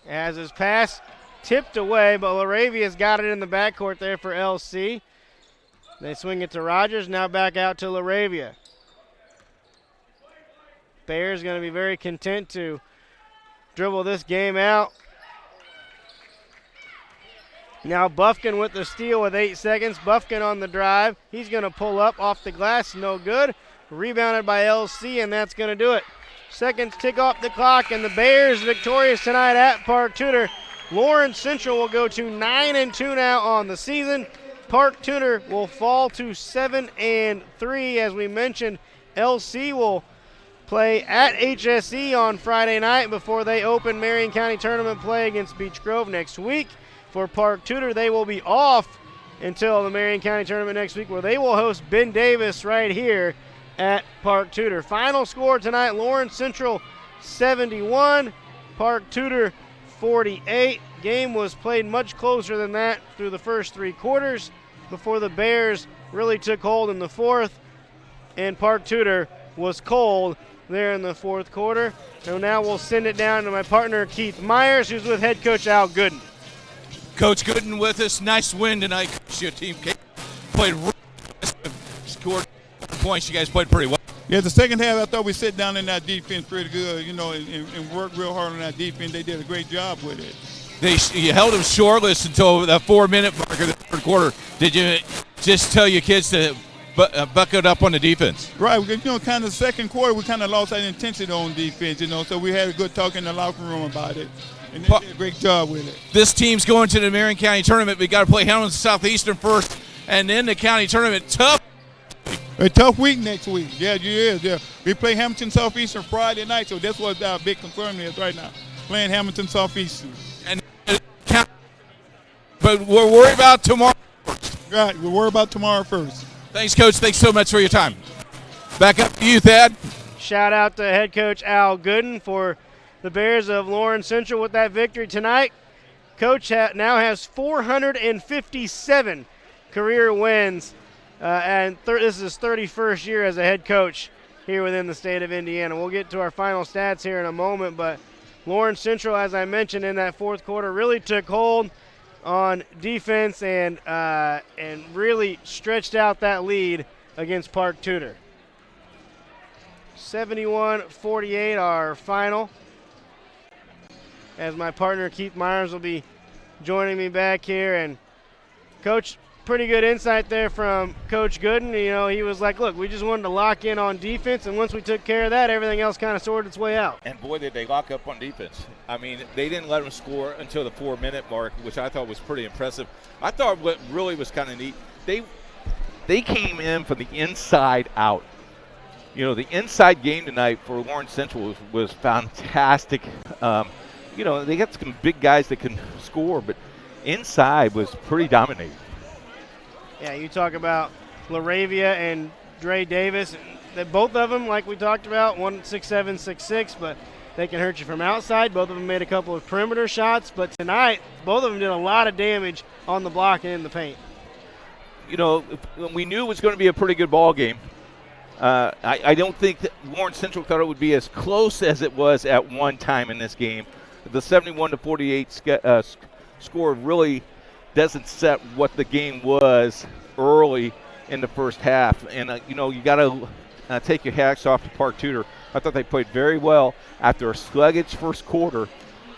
As his pass tipped away, but Laravia's got it in the backcourt there for LC. They swing it to Rogers. Now back out to Laravia. Bears going to be very content to dribble this game out. Now Buffkin with the steal with 8 seconds. Buffkin on the drive. He's going to pull up off the glass. No good. Rebounded by LC, and that's going to do it. Seconds tick off the clock, and the Bears victorious tonight at Park Tudor. Lawrence Central will go to 9-2 now on the season. Park Tudor will fall to 7-3. As we mentioned, LC will play at IHSAA on Friday night before they open Marion County tournament play against Beech Grove next week. For Park Tudor, they will be off until the Marion County tournament next week, where they will host Ben Davis right here at Park Tudor. Final score tonight, Lawrence Central 71, Park Tudor 48. Game was played much closer than that through the first 3 quarters before the Bears really took hold in the fourth, and Park Tudor was cold there in the fourth quarter. So now we'll send it down to my partner Keith Myers, who's with head coach Al Gooden. Coach Gooden with us. Nice win tonight. Your team played quarter points, you guys played pretty well. Yeah, the second half, I thought we sat down in that defense pretty good, and worked real hard on that defense. They did a great job with it. You held them scoreless until the 4-minute mark of the third quarter. Did you just tell your kids to bucket up on the defense? Right, kind of second quarter, we kind of lost that intensity on defense, so we had a good talk in the locker room about it. And they did a great job with it. This team's going to the Marion County tournament. We got to play Hamilton Southeastern first, and then the county tournament. Tough. A tough week next week. Yeah. We play Hamilton Southeastern Friday night, so that's what our big concern is right now. Playing Hamilton Southeastern. But we're worried about tomorrow first. Right, we'll worry about tomorrow first. Thanks, Coach. Thanks so much for your time. Back up to you, Thad. Shout out to head coach Al Gooden for the Bears of Lawrence Central with that victory tonight. Coach now has 457 career wins, and this is his 31st year as a head coach here within the state of Indiana. We'll get to our final stats here in a moment, but Lawrence Central, as I mentioned in that fourth quarter, really took hold on defense and really stretched out that lead against Park Tudor. 71-48 our final. As my partner Keith Myers will be joining me back here. And Coach, pretty good insight there from Coach Gooden. He was like, look, we just wanted to lock in on defense, and once we took care of that, everything else kind of sorted its way out. And boy, did they lock up on defense. I mean, they didn't let them score until the 4-minute mark, which I thought was pretty impressive. I thought what really was kind of neat, they came in from the inside out. The inside game tonight for Lawrence Central was fantastic. They got some big guys that can score, but inside was pretty dominating. Yeah, you talk about LaRavia and Dre Davis. Both of them, like we talked about, 1'6'7", 6'6", but they can hurt you from outside. Both of them made a couple of perimeter shots, but tonight, both of them did a lot of damage on the block and in the paint. We knew it was going to be a pretty good ball game. I don't think that Lawrence Central thought it would be as close as it was at one time in this game. The 71-48 score really doesn't set what the game was early in the first half. And, you got to take your hats off to Park Tudor. I thought they played very well after a sluggish first quarter.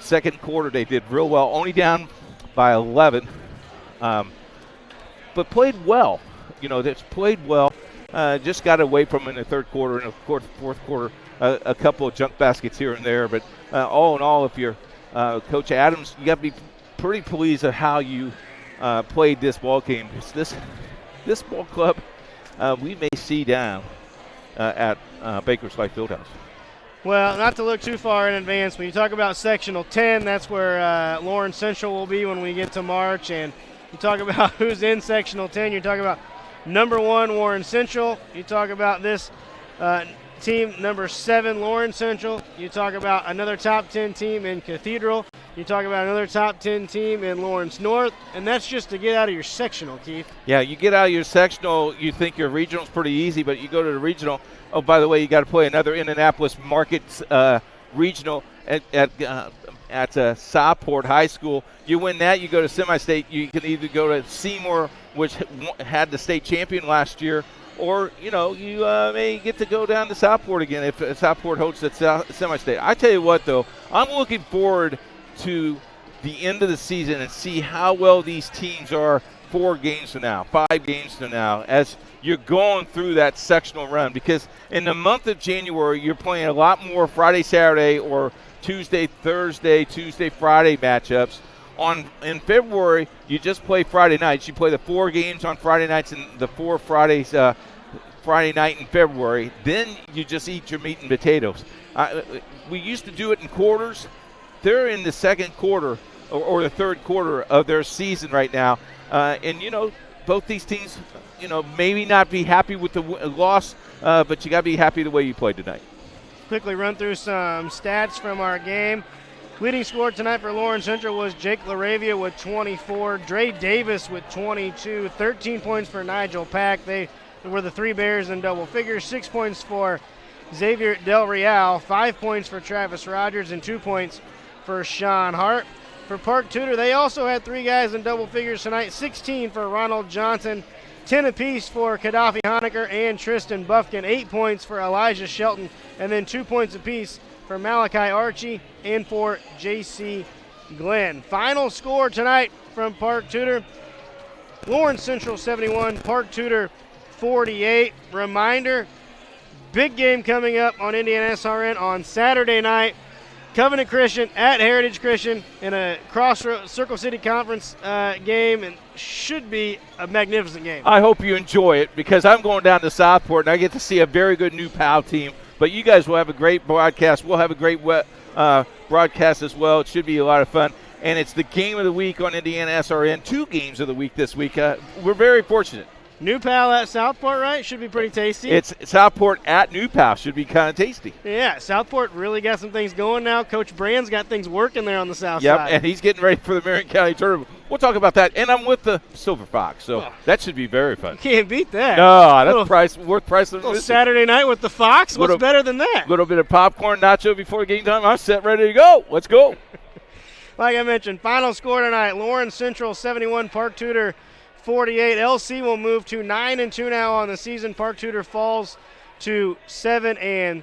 Second quarter, they did real well, only down by 11, but played well. They played well. Just got away from in the third quarter, and of course, fourth quarter, a couple of junk baskets here and there. But all in all, if you're Coach Adams, you got to be pretty pleased at how you played this ball game. This ball club, we may see down at Baker's Life Fieldhouse. Well, not to look too far in advance, when you talk about Sectional 10, that's where Lawrence Central will be when we get to March. And you talk about who's in Sectional 10, you're talking about number 1, Warren Central. You talk about this team, number 7, Lawrence Central. You talk about another top 10 team in Cathedral. You talk about another top 10 team in Lawrence North. And that's just to get out of your sectional, Keith. Yeah, you get out of your sectional, you think your regional's pretty easy, but you go to the regional. Oh, by the way, you got to play another Indianapolis Markets regional at Southport High School. You win that, you go to semi-state. You can either go to Seymour, which had the state champion last year, or, you may get to go down to Southport again if Southport hosts at semi-state. I tell you what, though, I'm looking forward to the end of the season and see how well these teams are 4 games from now, 5 games from now, as you're going through that sectional run. Because in the month of January, you're playing a lot more Friday, Saturday, or Tuesday, Thursday, Tuesday, Friday matchups. In February, you just play Friday nights. You play the 4 games on Friday nights and the 4 Fridays, Friday night in February. Then you just eat your meat and potatoes. We used to do it in quarters. They're in the second quarter or the third quarter of their season right now. And both these teams, maybe not be happy with the loss, but you got to be happy the way you played tonight. Quickly run through some stats from our game. Leading scorer tonight for Lawrence Central was Jake LaRavia with 24, Dre Davis with 22, 13 points for Nigel Pack. They were the 3 Bears in double figures, 6 points for Xavier Del Real, 5 points for Travis Rogers, and 2 points for Sean Hart. For Park Tudor, they also had 3 guys in double figures tonight, 16 for Ronald Johnson, 10 apiece for Gaddafi Honecker and Tristan Buffkin. 8 points for Elijah Shelton, and then 2 points apiece for Malachi Archie and for J.C. Glenn. Final score tonight from Park Tudor: Lawrence Central 71, Park Tudor 48. Reminder, big game coming up on Indiana SRN on Saturday night. Covenant Christian at Heritage Christian in a Crossroads Circle City Conference game, and should be a magnificent game. I hope you enjoy it, because I'm going down to Southport and I get to see a very good new PAL team. But you guys will have a great broadcast. We'll have a great broadcast as well. It should be a lot of fun. And it's the game of the week on Indiana SRN. 2 games of the week this week. We're very fortunate. New PAL at Southport, right? Should be pretty tasty. It's Southport at New PAL. Should be kind of tasty. Yeah, Southport really got some things going now. Coach Brand's got things working there on the south yep, side. And he's getting ready for the Marion County Tournament. We'll talk about that. And I'm with the Silver Fox, so that should be very fun. You can't beat that. No, that's worth price. Little Saturday night with the Fox. What's better than that? A little bit of popcorn, nacho before game time. I'm set, ready to go. Let's go. Like I mentioned, final score tonight: Lawrence Central 71, Park Tudor 48. LC will move to 9-2 now on the season. Park Tudor falls to 7-3.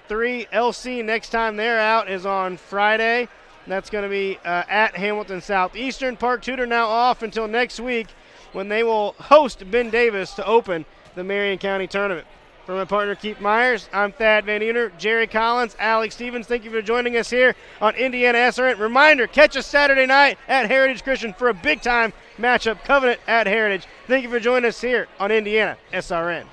LC, next time they're out, is on Friday. That's going to be at Hamilton Southeastern. Park Tudor now off until next week, when they will host Ben Davis to open the Marion County Tournament. For my partner Keith Myers, I'm Thad Van Eater, Jerry Collins, Alex Stevens. Thank you for joining us here on Indiana SRN. Reminder, catch us Saturday night at Heritage Christian for a big-time matchup, Covenant at Heritage. Thank you for joining us here on Indiana SRN.